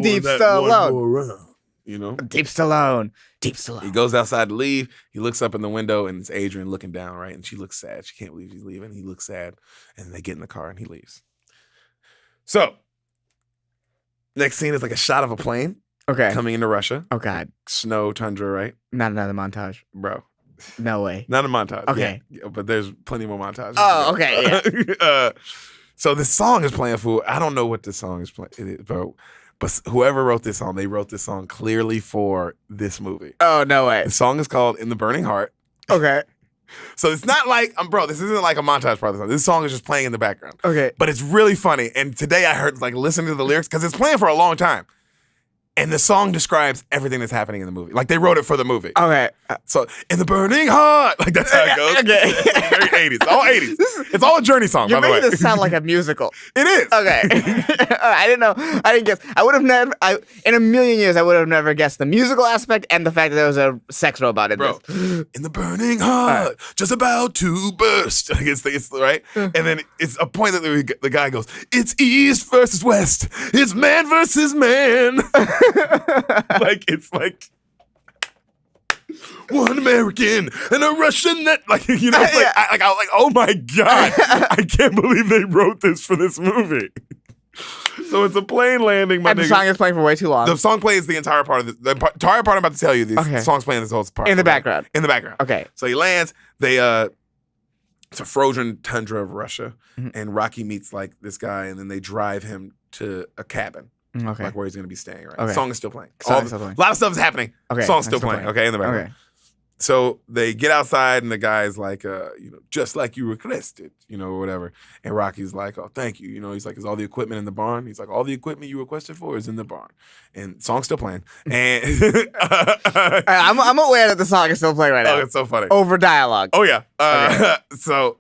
Deep Stallone. One more round, Deep Stallone. Deep Stallone. He goes outside to leave. He looks up in the window, and it's Adrian looking down, right? And she looks sad. She can't believe he's leaving. He looks sad. And they get in the car, and he leaves. So, next scene is like a shot of a plane. Okay. Coming into Russia. Oh, God. Snow, tundra, right? Not another montage. Bro. No way. Not a montage. Okay. Yeah, but there's plenty more montages. Oh, okay. Yeah. So this song is playing for, I don't know what this song is playing, bro. But whoever wrote this song, they wrote this song clearly for this movie. Oh, no way. The song is called In the Burning Heart. Okay. So it's not like, bro, this isn't like a montage part of the song. This song is just playing in the background. Okay. But it's really funny. And today I heard, like, listening to the lyrics, because it's playing for a long time. And the song describes everything that's happening in the movie. Like, they wrote it for the movie. Okay. So, in the burning heart. Like, that's how it goes. Okay. It's very 80s. It's all 80s. It's all a Journey song, by the way. You're making this sound like a musical. It is. Okay. I didn't know. I didn't guess. I would have never, in a million years, I would have never guessed the musical aspect and the fact that there was a sex robot in this. In the burning heart, just about to burst. Like, it's right? And then it's a point that the guy goes, it's East versus West. It's man versus man. Like, it's like one American and a Russian that, like, it's like, I was like, oh my God, I can't believe they wrote this for this movie. So it's a plane landing, my and nigga. the song is playing for way too long. The song plays the entire part of the entire part I'm about to tell you. The song's playing this whole part. In the background. In the background. Okay. So he lands. They it's a frozen tundra of Russia, Mhm. and Rocky meets like this guy, and then they drive him to a cabin, Okay. like where he's gonna be staying. Right, Okay. song is still playing. Song is still playing. A lot of stuff is happening. Okay. Song's still playing. Okay, in the background. Okay. So they get outside, and the guy's like, just like you requested, or whatever. And Rocky's like, oh, thank you. He's like, is all the equipment in the barn? He's like, all the equipment you requested for is in the barn. And song's still playing. And I'm aware that the song is still playing right now. oh, it's so funny. Over dialogue. Oh yeah. So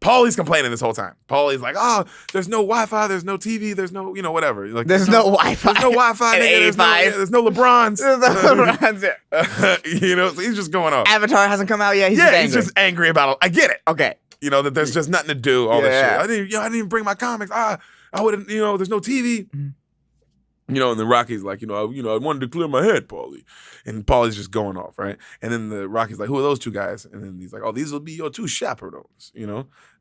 Paulie's complaining this whole time. Paulie's like, oh, there's no Wi-Fi, there's no TV, there's no, whatever. Like, There's no Wi-Fi. There's no Wi-Fi. And Nigga, there's no LeBrons. There's no LeBrons. So he's just going off. Avatar hasn't come out yet. He's He's just angry about it. I get it. Okay. That there's just nothing to do. All this shit. Yeah. I didn't even bring my comics. I wouldn't. There's no TV. And then Rocky's like, I wanted to clear my head, Paulie. And Paulie's just going off, right? And then the Rocky's like, who are those two guys? And then he's like, oh, these will be your two chaperones,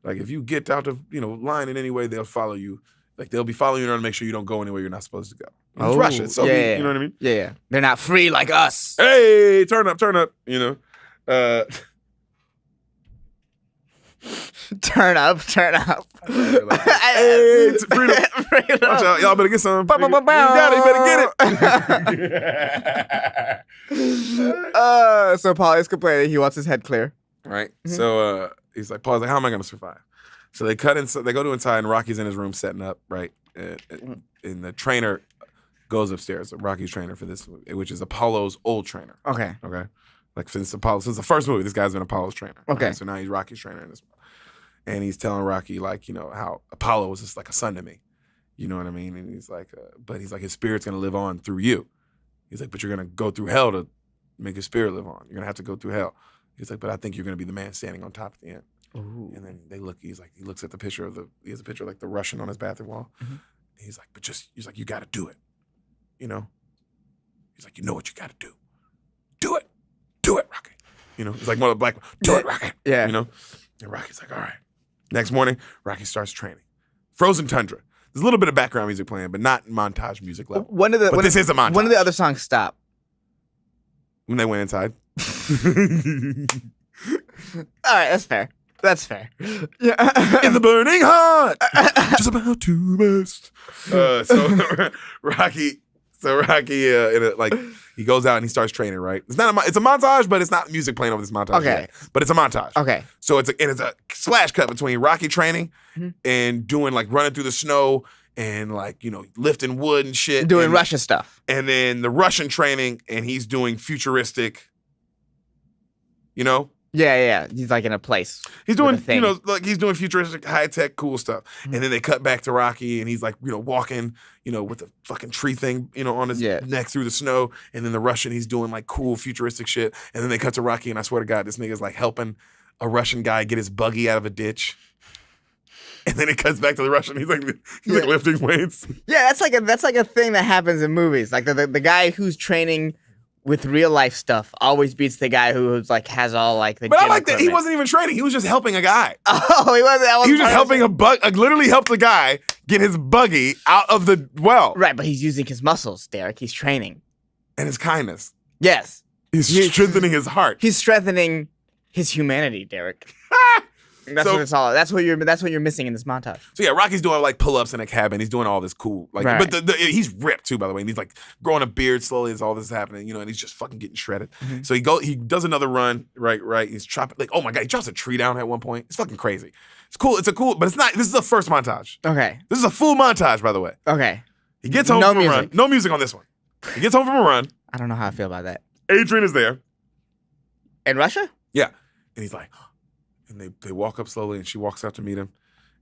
Like, if you get out of, line in any way, they'll follow you. Like, they'll be following you around to make sure you don't go anywhere you're not supposed to go. It's Russia, so yeah. you know what I mean? Yeah. They're not free like us. Hey, turn up, Turn up. Hey, it's freedom. Watch out. Y'all better get some. You got it. You better get it. So Paulie's complaining. He wants his head clear. Right. So he's like, Paul's like, how am I going to survive? So they cut inside. They go to inside, and Rocky's in his room setting up. Right. And the trainer goes upstairs. Rocky's trainer for this movie, which is Apollo's old trainer. Okay. Okay. Like since the first movie, this guy's been Apollo's trainer. Okay. Right? So now he's Rocky's trainer in this. And he's telling Rocky, like, how Apollo was just like a son to me. You know what I mean? And he's like, but he's like, his spirit's going to live on through you. He's like, but you're going to go through hell to make his spirit live on. You're going to have to go through hell. He's like, but I think you're going to be the man standing on top at the end. Ooh. And then he looks at the picture he has a picture of like the Russian on his bathroom wall. Mm-hmm. He's like, he's like, you got to do it. He's like, you know what you got to do. Do it. Do it, Rocky. He's like one of the black, do it, Rocky. Yeah. And Rocky's like, all right. Next morning, Rocky starts training. Frozen tundra. There's a little bit of background music playing, but not montage music level. This is a montage. When did the other songs stop? When they went inside. All right, that's fair. That's fair. Yeah. In the burning heart, just about to burst. So Rocky, he goes out and he starts training. Right, it's a montage, but it's not music playing over this montage. Okay, yet, but it's a montage. Okay, so it's a splash cut between Rocky training and doing like running through the snow and like lifting wood and shit, doing Russia stuff, and then the Russian training and he's doing futuristic. Yeah. He's like in a place. He's doing, like he's doing futuristic, high tech, cool stuff. Mm-hmm. And then they cut back to Rocky, and he's like, walking, with the fucking tree thing, on his neck through the snow. And then the Russian, he's doing like cool futuristic shit. And then they cut to Rocky, and I swear to God, this nigga's like helping a Russian guy get his buggy out of a ditch. And then it cuts back to the Russian. He's like lifting weights. Yeah, that's like a thing that happens in movies. Like the guy who's training with real life stuff always beats the guy who's like has all like the. But gym I like that he equipment. wasn't even training. He was just helping a guy. Oh, he wasn't. He was just helping literally helped the guy get his buggy out of the well. Right, but he's using his muscles, Deric. He's training. And his kindness. Yes. He's strengthening his heart. He's strengthening his humanity, Deric. That's what it's all. That's what you're missing in this montage. So yeah, Rocky's doing like pull-ups in a cabin. He's doing all this cool, like, right. But he's ripped too, by the way. And he's like growing a beard slowly as all this is happening, and he's just fucking getting shredded. Mm-hmm. So he does another run, right. He's chopping, like, oh my God, he chops a tree down at one point. It's fucking crazy. It's cool. But it's not. This is the first montage. Okay. This is a full montage, by the way. Okay. He gets home from a run. No music on this one. He gets home from a run. I don't know how I feel about that. Adrian is there. In Russia? Yeah. And he's like. And they walk up slowly, and she walks out to meet him.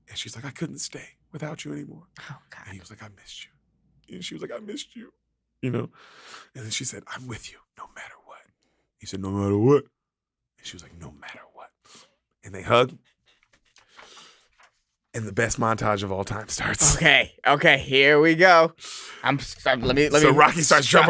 And she's like, I couldn't stay without you anymore. Oh, God. And he was like, I missed you. And she was like, I missed you. And then she said, I'm with you no matter what. He said, no matter what. And she was like, no matter what. And they hug. And the best montage of all time starts. Okay, here we go. Let me. So Rocky starts jump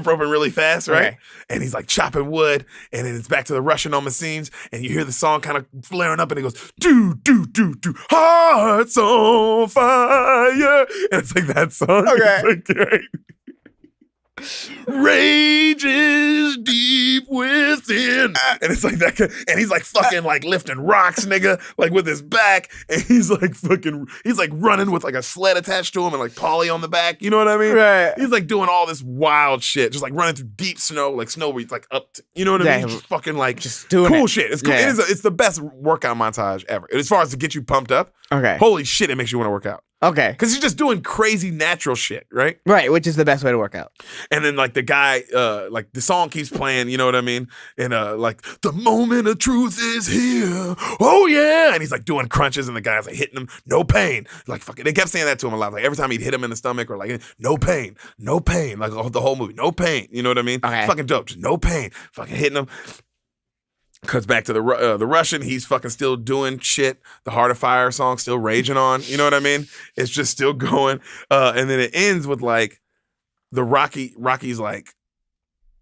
roping really fast, right? Okay. And he's like chopping wood, and then it's back to the Russian on the scenes, and you hear the song kind of flaring up, and it goes do do do do, hearts on fire, and it's like that song. Okay. It's like great. Rage is deep within. And it's like that. And he's like fucking like lifting rocks, nigga, like with his back. And he's like running with like a sled attached to him and like Paulie on the back. You know what I mean? Right. He's like doing all this wild shit, just like running through deep snow, like snow where he's like up to, you know what I mean? Just fucking like just doing cool it. shit. It's cool. Yeah. It's the best workout montage ever. As far as to get you pumped up, Okay. holy shit, it makes you want to work out. Okay. Because he's just doing crazy natural shit, right? Right, which is the best way to work out. And then like the guy, like the song keeps playing, you know what I mean? And like the moment of truth is here. Oh yeah. And he's like doing crunches and the guy's like hitting him, no pain. Like fucking, they kept saying that to him a lot. Like every time he'd hit him in the stomach or like no pain. Like the whole movie, no pain. You know what I mean? Okay. Fucking dope, just no pain. Fucking hitting him. Cuts back to the Russian. He's fucking still doing shit. The Heart of Fire song still raging on. You know what I mean? It's just still going. And then it ends with like the Rocky's like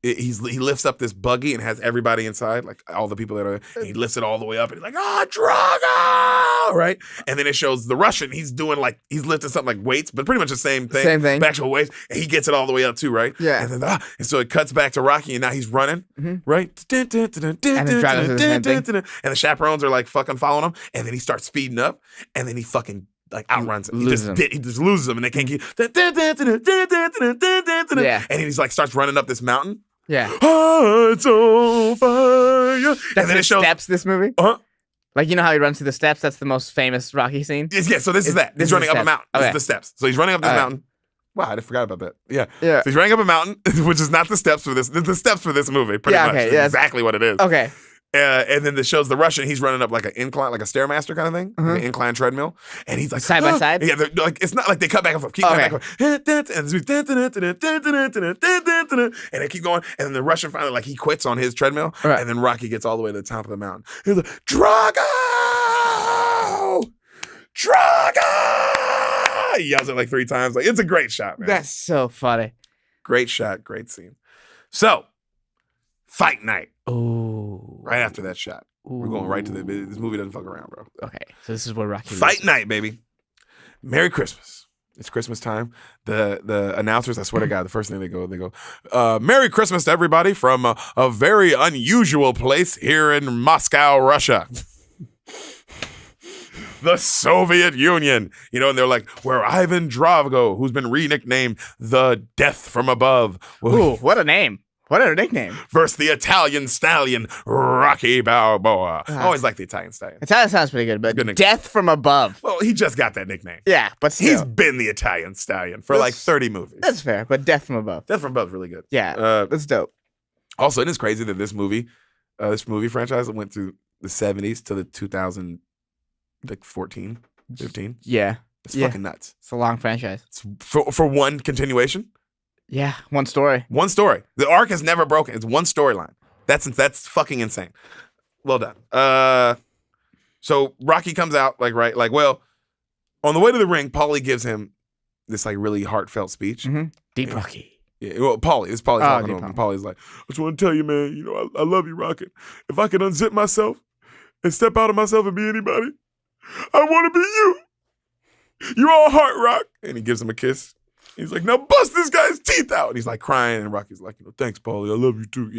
he lifts up this buggy and has everybody inside, like all the people that are. And he lifts it all the way up and he's like, Drago, right? And then it shows the Russian. He's doing like he's lifting something like weights, but pretty much the same thing. Same thing. Actual weights, and he gets it all the way up too, right? Yeah. And then and so it cuts back to Rocky, and now he's running, right? And the chaperones are like fucking following him, and then he starts speeding up, and then he fucking like outruns him. He just loses them, and they can't keep. Yeah. And he's like starts running up this mountain. Yeah. Hearts on fire. That's And then the it shows. steps, this movie? Uh-huh. Like, you know how he runs through the steps? That's the most famous Rocky scene? Yeah, so this is that. This He's running is up a steps. mountain. This Okay. is the steps. So he's running up this All right. mountain. Wow, I forgot about that. Yeah. Yeah. So he's running up a mountain, which is not the steps for this. The steps for this movie, pretty Yeah, much. okay, It's yeah. exactly what it is. Okay. And then it shows the Russian. He's running up like an incline, like a Stairmaster kind of thing, like an incline treadmill. And he's like Side by side? Yeah, like it's not like they cut back and forth. Keep cutting back and forth. And they keep going. And then the Russian finally, like, he quits on his treadmill. Right. And then Rocky gets all the way to the top of the mountain. He's like, Drago! He yells it like 3 times. Like, it's a great shot, man. That's so funny. Great shot, great scene. So, fight night. Ooh. Right after that shot. We're going right to this movie doesn't fuck around, bro. Okay, so this is where Rocky Fight night, baby. Merry Christmas. It's Christmas time. The announcers, I swear to God, the first thing they go, Merry Christmas to everybody from a very unusual place here in Moscow, Russia. The Soviet Union. You know, and they're like, we're Ivan Drago, who's been re-nicknamed the Death from Above. Ooh, what a name. What a nickname. Versus the Italian stallion, Rocky Balboa. I always like the Italian stallion. Italian sounds pretty good, but Good nickname. Death from Above. Well, he just got that nickname. Yeah, but still. He's been the Italian stallion for like 30 movies. That's fair, but Death from Above. Death from Above is really good. Yeah, that's dope. Also, it is crazy that this movie franchise went through the 70s to the 2014, 15. Yeah. It's fucking nuts. It's a long franchise. It's for one continuation. Yeah, one story. One story. The arc has never broken. It's one storyline. That's fucking insane. Well done. So Rocky comes out on the way to the ring, Paulie gives him this like really heartfelt speech. Mm-hmm. Deep Yeah. Rocky. Yeah, well, Paulie. It's Paulie talking to him. Paulie. And Paulie's like, I just want to tell you, man, you know, I love you, Rocket. If I could unzip myself and step out of myself and be anybody, I want to be you. You're all heart, Rock. And he gives him a kiss. He's like, now bust this guy's teeth out. And he's like crying. And Rocky's like, thanks, Paulie. I love you too,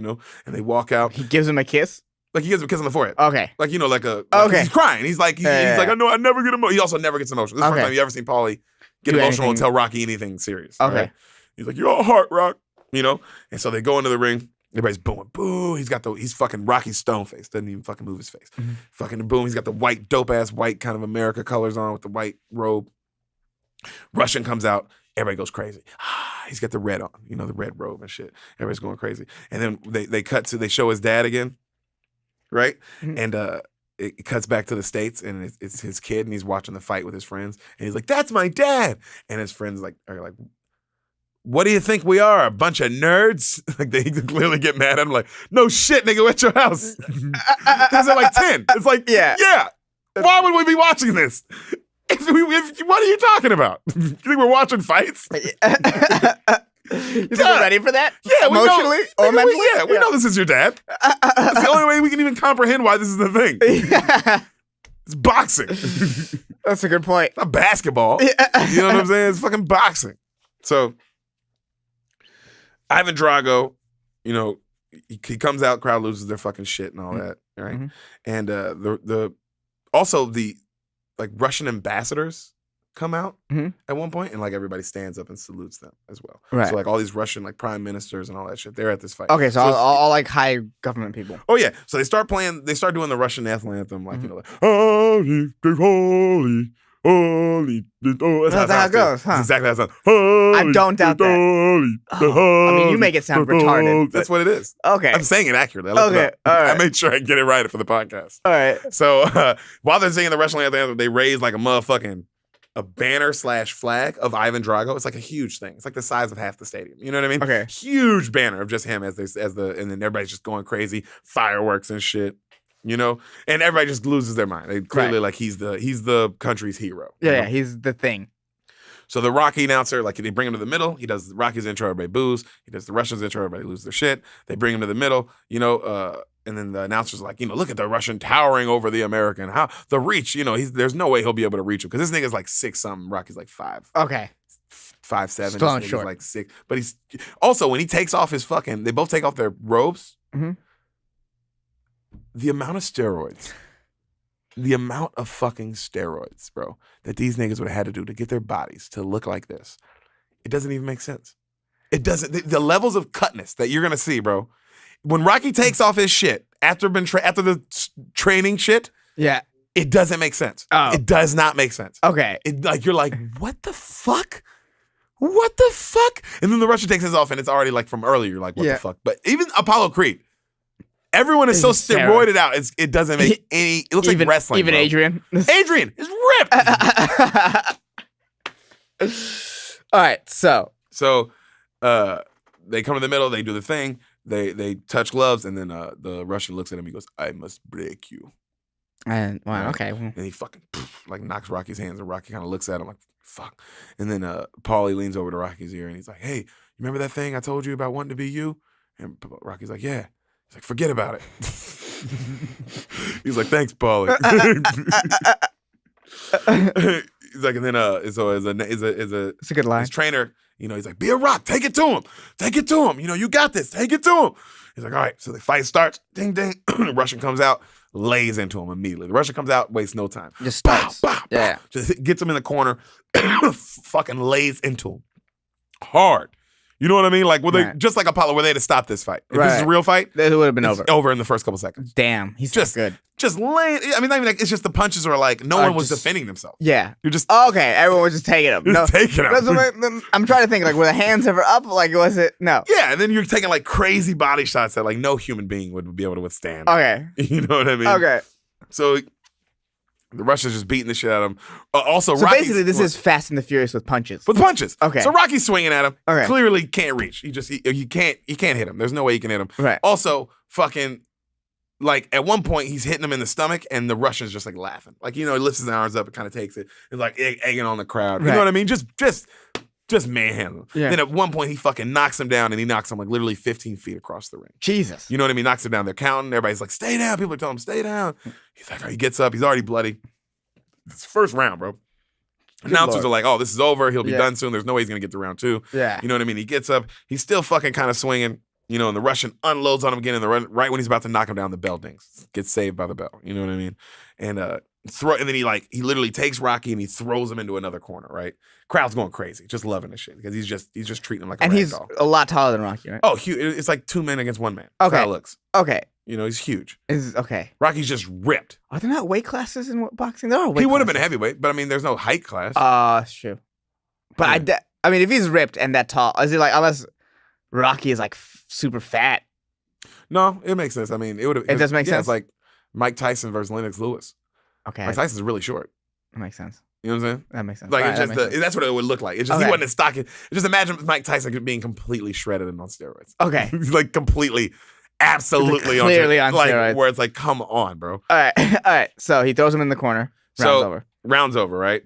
And they walk out. He gives him a kiss? Like he gives him a kiss on the forehead. Okay. Like, Okay. He's crying. He's like, he's like, I know I never get emotional. He also never gets emotional. This is the first time you ever seen Paulie get Do emotional and anything. tell Rocky anything serious. Okay. Right? He's like, you're all heart, Rock. And so they go into the ring. Everybody's booing. Boo. He's fucking Rocky Stone face. Doesn't even fucking move his face. Mm-hmm. Fucking boom. He's got the white, dope-ass white kind of America colors on with the white robe. Russian comes out. Everybody goes crazy. He's got the red on, the red robe and shit. Everybody's going crazy. And then they show his dad again, right? Mm-hmm. And it cuts back to the States, and it's his kid, and he's watching the fight with his friends. And he's like, that's my dad. And his friends are like, what do you think we are, a bunch of nerds? Like, they clearly get mad at him, like, no shit, nigga, at your house. Because they're like 10. It's like, yeah. Why would we be watching this? What are you talking about? You think we're watching fights? You think we're ready for that? Yeah, emotionally or mentally? We know this is your dad. That's the only way we can even comprehend why this is the thing. It's boxing. That's a good point. It's not basketball. You know what I'm saying? It's fucking boxing. So Ivan Drago, you know, he comes out, crowd loses their fucking shit and all that, right? Mm-hmm. And the also the like Russian ambassadors come out at one point, and like everybody stands up and salutes them as well. Right. So like all these Russian like prime ministers and all that shit, they're at this fight. Okay, so all like high government people. Oh yeah, so they start doing the Russian national anthem, like you know, like holy, holy, holy. Oh, That's how it goes, huh? That's exactly how it sounds. Holy, I don't doubt that. Holy, I mean, you make it sound retarded. That's what it is. Okay. I'm saying it accurately. I looked it Okay, up. all right. I made sure I get it right for the podcast. All right. So while they're singing the Russian anthem, they raise like a banner / flag of Ivan Drago. It's like a huge thing. It's like the size of half the stadium. You know what I mean? Okay. Huge banner of just him and then everybody's just going crazy, fireworks and shit. You know, and everybody just loses their mind. They clearly like he's the country's hero. Yeah, he's the thing. So the Rocky announcer, like they bring him to the middle. He does Rocky's intro, everybody boos. He does the Russians intro, everybody loses their shit. They bring him to the middle, you know, and then the announcer's like, you know, look at the Russian towering over the American. How the reach, you know, there's no way he'll be able to reach him because this nigga's like 6-something. Rocky's like 5. Okay. 5'7". Still This nigga's short. like 6. But he's also when he takes off they both take off their robes. Mm-hmm. The amount of steroids. The amount of fucking steroids, bro, that these niggas would have had to do to get their bodies to look like this. It doesn't even make sense. It doesn't. The levels of cutness that you're gonna see, bro. When Rocky takes off his shit after the training shit, Yeah. it doesn't make sense. Oh. It does not make sense. Okay. You're like, what the fuck? What the fuck? And then the Russian takes his off, and it's already like from earlier. You're like, what the fuck? But even Apollo Creed, everyone is so steroided out. It doesn't make any. It looks like wrestling. Even bro. Adrian. Adrian is ripped. All right. So they come to the middle. They do the thing. They touch gloves, and then the Russian looks at him. He goes, "I must break you." And wow. Right? Okay. And he fucking like knocks Rocky's hands, and Rocky kind of looks at him like, "Fuck." And then Paulie leans over to Rocky's ear, and he's like, "Hey, you remember that thing I told you about wanting to be you?" And Rocky's like, "Yeah." He's like, "Forget about it." He's like, "Thanks, Paulie." He's like, and then so as it's a good line. his trainer, you know, he's like, "Be a rock, take it to him. Take it to him. You know, you got this. Take it to him." He's like, "All right." So the fight starts. Ding, ding. The Russian comes out, lays into him immediately. The Russian comes out, wastes no time. Just starts. Bow, bow, bow. Yeah. Just gets him in the corner, fucking lays into him. Hard. You know what I mean? Like, they just like Apollo, were they to stop this fight? If this is a real fight, it would have been it's over in the first couple seconds. Damn, he's Just good. Just laying. I mean, not even like it's just the punches are like no one was defending themselves. Yeah, you're just okay. Everyone was just taking them. Taking them. I'm trying to think. Like, were the hands ever up? Like, was it no? Yeah, and then you're taking like crazy body shots that like no human being would be able to withstand. Okay, you know what I mean? Okay. So the Russians just beating the shit out of him. Also, so Rocky's, basically, this is Fast and the Furious with punches. With punches. Okay. So Rocky's swinging at him. Okay. Clearly can't reach. You can't hit him. There's no way you can hit him. Right. Also, fucking. Like at one point he's hitting him in the stomach and the Russian's just like laughing. Like, you know, he lifts his arms up and kind of takes it. It's like egging on the crowd. You know what I mean? Just manhandle him. Yeah. Then at one point he fucking knocks him down and he knocks him like literally 15 feet across the ring. Jesus. You know what I mean? Knocks him down. They're counting. Everybody's like, stay down. People are telling him, stay down. He's like, he gets up. He's already bloody. It's the first round, bro. Announcers are like, oh, this is over. He'll be done soon. There's no way he's going to get to round 2. Yeah. You know what I mean? He gets up. He's still fucking kind of swinging. You know, and the Russian unloads on him again, and right when he's about to knock him down, the bell dings. Gets saved by the bell. You know what I mean? And then he literally takes Rocky and he throws him into another corner. Right? Crowd's going crazy, just loving this shit because he's just treating him like a rag he's doll. a lot taller than Rocky, right? Oh, huge! It's like 2 men against 1 man. Okay. That's how it looks. Okay. You know, he's huge. Okay. Rocky's just ripped. Are there not weight classes in boxing? There are weight. He would have been a heavyweight, but I mean, there's no height class. That's true. But I mean, if he's ripped and that tall, is it like unless Rocky is like super fat? No, it makes sense. I mean, it would have. It does make sense. It's like Mike Tyson versus Lennox Lewis. Okay. Mike Tyson's really short. That makes sense. You know what I'm saying? That makes sense. Like Right, it's just that's what it would look like. It's just he wasn't as stocky. Just imagine Mike Tyson being completely shredded and on steroids. Okay. He's like completely, absolutely clearly on like, steroids. Where it's like, come on, bro. All right. All right. So he throws him in the corner. Round's over, right?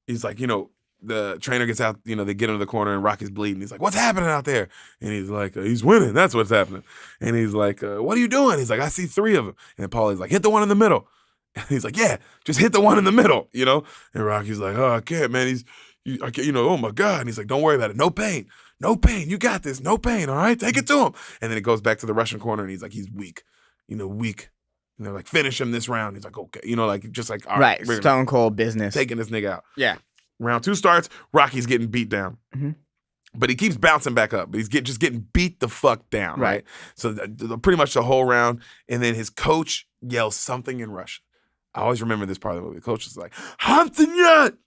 He's like, you know, the trainer gets out, you know, they get into the corner and Rocky's bleeding. He's like, what's happening out there? And he's like, he's winning. That's what's happening. And he's like, what are you doing? He's like, I see 3 of them. And then Paulie's like, hit the one in the middle. And he's like, yeah, just hit the one in the middle, you know? And Rocky's like, oh, I can't, man. I can't, you know, oh my God. And he's like, don't worry about it. No pain. no pain, you got this, no pain, all right, take it to him. And then it goes back to the Russian corner, and he's like, he's weak, weak. And they're like, finish him this round. He's like, okay, like just like, all right, stone cold business, taking this nigga out. Yeah. Round 2 starts, Rocky's getting beat down. Mm-hmm. But he keeps bouncing back up. But he's just getting beat the fuck down, right? So pretty much the whole round. And then his coach yells something in Russian. I always remember this part of the movie. The coach is like, Hamtanyat!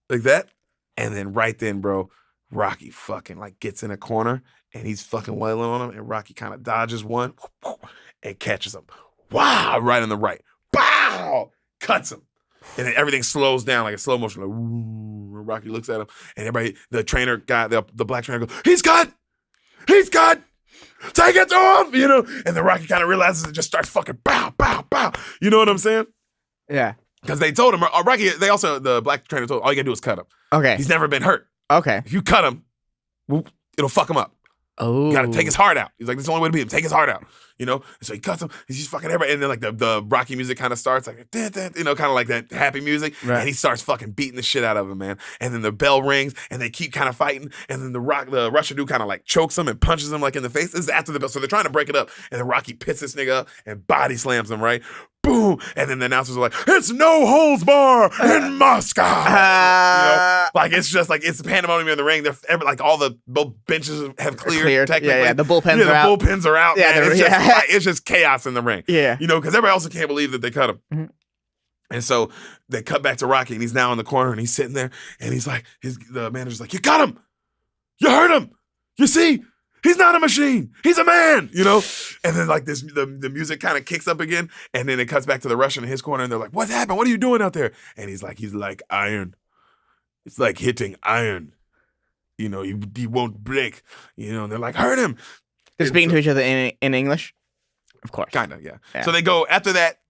Like that. And then right then, bro, Rocky fucking like gets in a corner and he's fucking wailing on him. And Rocky kind of dodges one and catches him. Wow! Right on the right. Bow! Cuts him. And then everything slows down like a slow motion. Like, Rocky looks at him, and everybody, the trainer guy, the black trainer goes, he's cut! He's cut! Take it to him! And then Rocky kind of realizes and just starts fucking bow, bow, bow. You know what I'm saying? Yeah. Because they told him, Rocky, the black trainer told him, all you gotta do is cut him. Okay. He's never been hurt. Okay. If you cut him, it'll fuck him up. Oh. You gotta take his heart out. He's like, this is the only way to beat him. Take his heart out. And so he cuts him. He's just fucking everybody. And then like the Rocky music kind of starts like, kind of like that happy music. Right. And he starts fucking beating the shit out of him, man. And then the bell rings and they keep kind of fighting. And then the Russian dude kind of like chokes him and punches him like in the face. This is after the bell. So they're trying to break it up. And then Rocky pits this nigga up and body slams him, right? Boom. And then the announcers are like, it's no holds bar in Moscow. Like it's just like, it's pandemonium in the ring. They're like all the benches have cleared. Technically. Yeah, the bullpens are out. The bullpens are out. Yeah, man. It's just chaos in the ring. Yeah. Because everybody else can't believe that they cut him. Mm-hmm. And so they cut back to Rocky and he's now in the corner and he's sitting there and he's like, the manager's like, you cut him. You hurt him. You see? He's not a machine. He's a man, And then like the music kind of kicks up again, and then it cuts back to the Russian in his corner, and they're like, "What's happened? What are you doing out there?" And he's like iron. It's like hitting iron. He won't break. And they're like, hurt him. They're speaking to each other in English, of course. Kind of, yeah. So they go after that.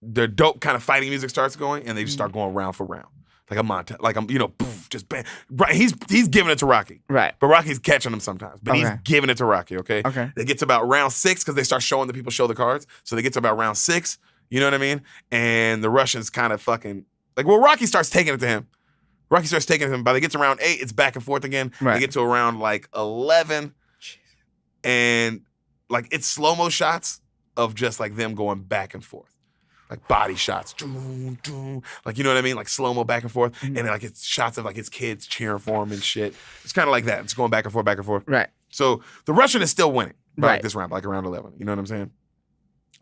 Their dope kind of fighting music starts going, and they just start going round for round. Like a montage, poof, just bang. Right, he's giving it to Rocky. Right. But Rocky's catching him sometimes. But he's giving it to Rocky, okay? Okay. They get to about round 6 because they start showing the people show the cards. So they get to about round 6, you know what I mean? And the Russians kind of fucking, Rocky starts taking it to him. Rocky starts taking it to him. By they get to round 8, it's back and forth again. Right. They get to around 11. Jeez. And it's slow-mo shots of just them going back and forth. Like body shots, you know what I mean? Like slow-mo back and forth. Mm-hmm. And it's shots of his kids cheering for him and shit. It's kind of like that. It's going back and forth, back and forth. Right. So the Russian is still winning. Right. This round, around 11. You know what I'm saying?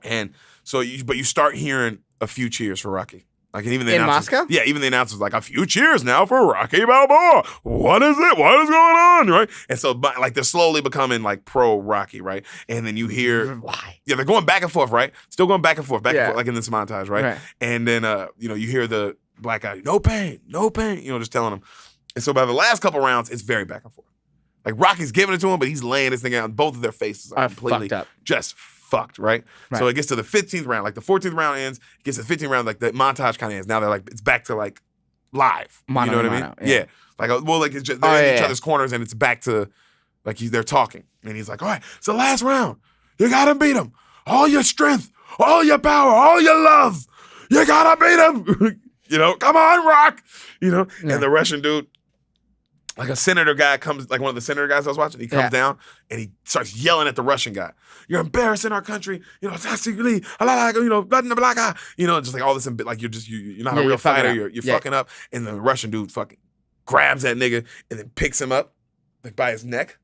And so, but you start hearing a few cheers for Rocky. And even the in Moscow? Yeah, even the announcers a few cheers now for Rocky Balboa. What is it? What is going on? Right? And so they're slowly becoming pro Rocky, right? And then you hear why? Yeah, they're going back and forth, right? Still going back and forth, like in this montage, right? And then you hear the black guy, no pain, just telling him. And so by the last couple rounds, it's very back and forth. Rocky's giving it to him, but he's laying this thing out. Both of their faces are completely fucked up. Just fucked, right? So it gets to the 15th round. The 14th round ends. It gets to the 15th round. The montage kind of ends. Now they're it's back to live. Mono, you know what I mean? Yeah. It's just they're in each other's corners, and it's back to they're talking. And he's like, all right, it's the last round. You gotta beat him. All your strength, all your power, all your love. You gotta beat him. Come on, Rock. And the Russian dude, a senator guy comes, one of the senator guys I was watching, he comes down and he starts yelling at the Russian guy. You're embarrassing our country. Just all this, you're not a real fighter. You're fucking up. And the Russian dude fucking grabs that nigga and then picks him up by his neck.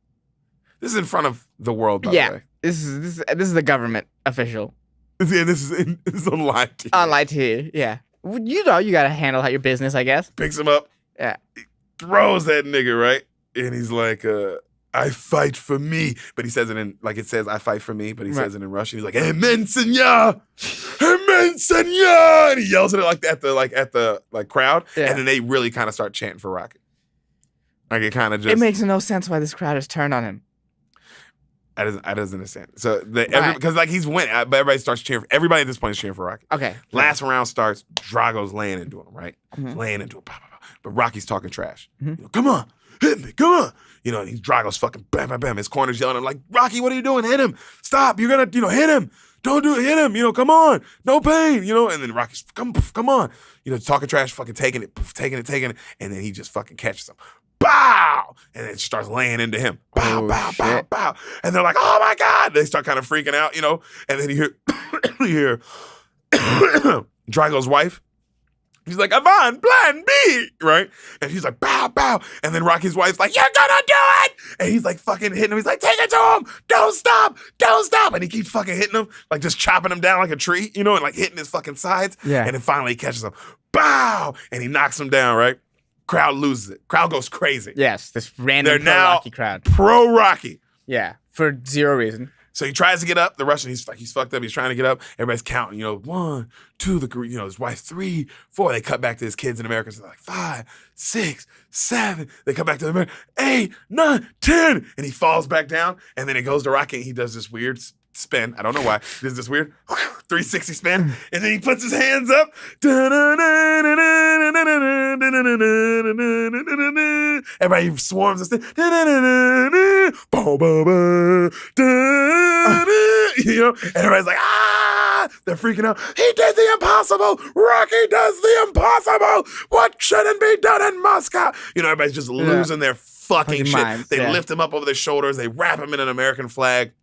This is in front of the world, by the way. This is the government official. This is on live TV. On live TV, yeah. You gotta handle your business, I guess. Picks him up. Yeah. Throws that nigga, right? And he's like, I fight for me. But he says it in, it says, I fight for me, but he says it in Russian. He's like, Amen, senor! Amen, senor! And he yells at it at the crowd. Yeah. And then they really kind of start chanting for Rocky. It kind of just... It makes no sense why this crowd has turned on him. I doesn't understand. So because he's winning, but everybody starts cheering. Everybody at this point is cheering for Rocky. Okay. Last round starts. Drago's laying into him, right? Mm-hmm. Laying into him. But Rocky's talking trash. Mm-hmm. Come on, hit me, come on. And Drago's fucking bam, bam, bam. His corner's yelling at him Rocky, what are you doing? Hit him. Stop. You're gonna, hit him. Don't do it. Hit him. Come on. No pain. And then Rocky's come on. Talking trash, fucking taking it. And then he just fucking catches him. bow, and it starts laying into him. Bow, Oh, bow, bow, shit. bow. And they're like, oh my God. They start kind of freaking out, and then you hear Drago's wife. He's like, Ivan, plan B, right? And he's like, bow, bow. And then Rocky's wife's like, you're gonna do it! And he's like fucking hitting him. He's like, take it to him! Don't stop! Don't stop! And he keeps fucking hitting him, like just chopping him down like a tree, and like hitting his fucking sides. Yeah. And then finally he catches him. Bow! And he knocks him down, right? Crowd loses it. Crowd goes crazy. Yes, this random They're now Rocky crowd. pro-Rocky. Yeah, for zero reason. So he tries to get up. The Russian, he's fucked up. He's trying to get up. Everybody's counting, 1, 2, his wife 3, 4. They cut back to his kids in America. So they're like 5, 6, 7. They come back to America. 8, 9, 10. And he falls back down. And then it goes to Rocky. And he does this weird spin. I don't know why. He does this weird 360 spin. And then he puts his hands up. Everybody swarms and everybody's like, ah! They're freaking out. He did the impossible. Rocky does the impossible. What shouldn't be done in Moscow? Everybody's just losing their fucking shit. Minds, They lift him up over their shoulders. They wrap him in an American flag.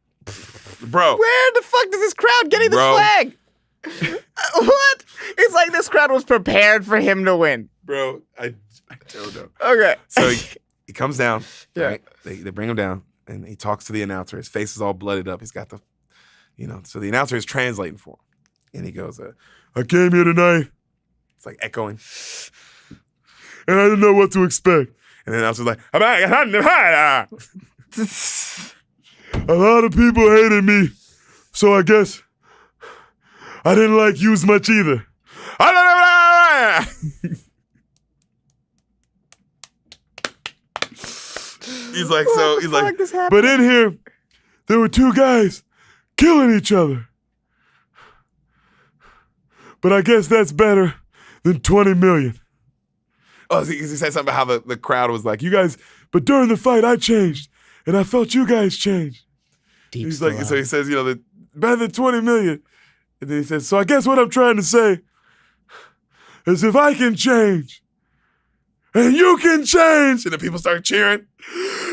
Bro. Where the fuck does this crowd getting the flag? What? It's like this crowd was prepared for him to win. Bro, I don't know. Okay. So he comes down. Yeah. Right? They bring him down, and he talks to the announcer. His face is all blooded up. He's got the, so the announcer is translating for him. And he goes, I came here tonight. It's like echoing. And I didn't know what to expect. And the announcer's like, a lot of people hated me, so I guess I didn't like you as much either. He's like, but in here, there were 2 guys killing each other. But I guess that's better than 20 million. Oh, he said something about how the crowd was like, you guys, but during the fight, I changed, and I felt you guys change. He's like, so he says, better than 20 million. And then he says, so I guess what I'm trying to say is if I can change, and you can change, and the people start cheering,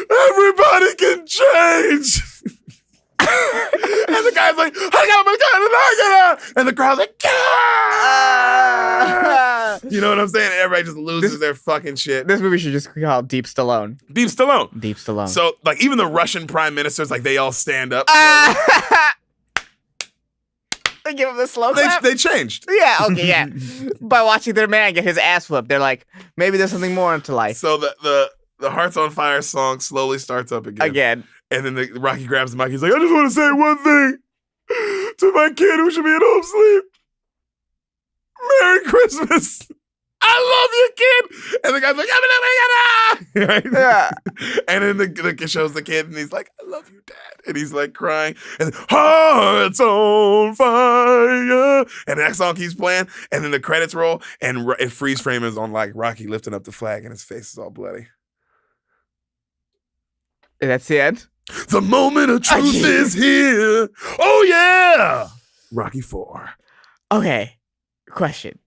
everybody can change. And the guy's like, and the crowd's like, you know what I'm saying? Everybody just loses their fucking shit. This movie should just be called Deep Stallone. Deep Stallone. Deep Stallone. So, even the Russian prime ministers, they all stand up. They give him the slow clap? They changed. Yeah, okay, yeah. By watching their man get his ass flipped, they're like, maybe there's something more into life. So the Hearts on Fire song slowly starts up again. And then the Rocky grabs the mic. He's like, I just want to say one thing to my kid who should be at home sleep. Merry Christmas. I love you, kid. And the guy's like, right? Yeah. And then the kid shows the kid, and he's like, I love you, Dad. And he's like crying. And Hearts on Fire. And that song keeps playing. And then the credits roll, and it freeze frame is on Rocky lifting up the flag, and his face is all bloody. That's the end? The moment of truth is here. Oh, yeah. Rocky 4. Okay. Question.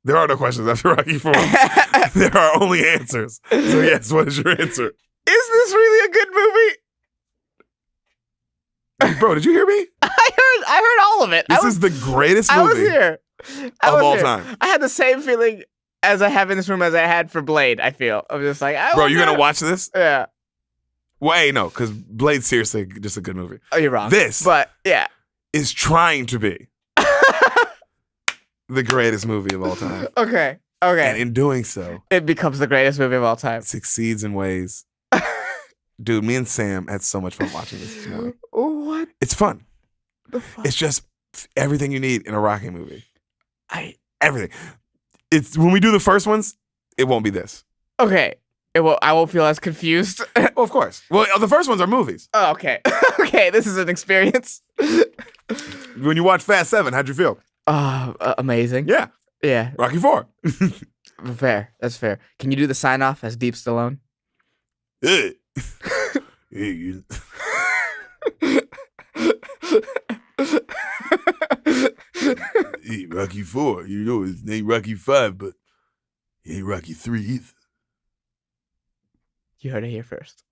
There are no questions after Rocky 4. There are only answers. So, yes, what is your answer? Is this really a good movie? Bro, did you hear me? I heard all of it. This is the greatest movie I was here. of all time. I had the same feeling as I have in this room as I had for Blade, I feel. I'm just like, Bro, you're going to watch this? Yeah. Wait, no, because Blade's seriously just a good movie. Oh, you're wrong. This but yeah, is trying to be the greatest movie of all time. Okay. And in doing so, it becomes the greatest movie of all time. Succeeds in ways. Dude, me and Sam had so much fun watching this morning. What? It's fun. The fuck? It's just everything you need in a Rocky movie. Everything. It's when we do the first ones, it won't be this. Okay. I won't feel as confused. Well, of course. Well, the first ones are movies. Oh, okay. Okay, this is an experience. When you watch Fast 7, how'd you feel? Amazing. Yeah. Yeah. Rocky 4. Fair. That's fair. Can you do the sign off as Deep Stallone? Hey, Rocky 4. His name Rocky 5, but he ain't Rocky 3 either. You heard it here first.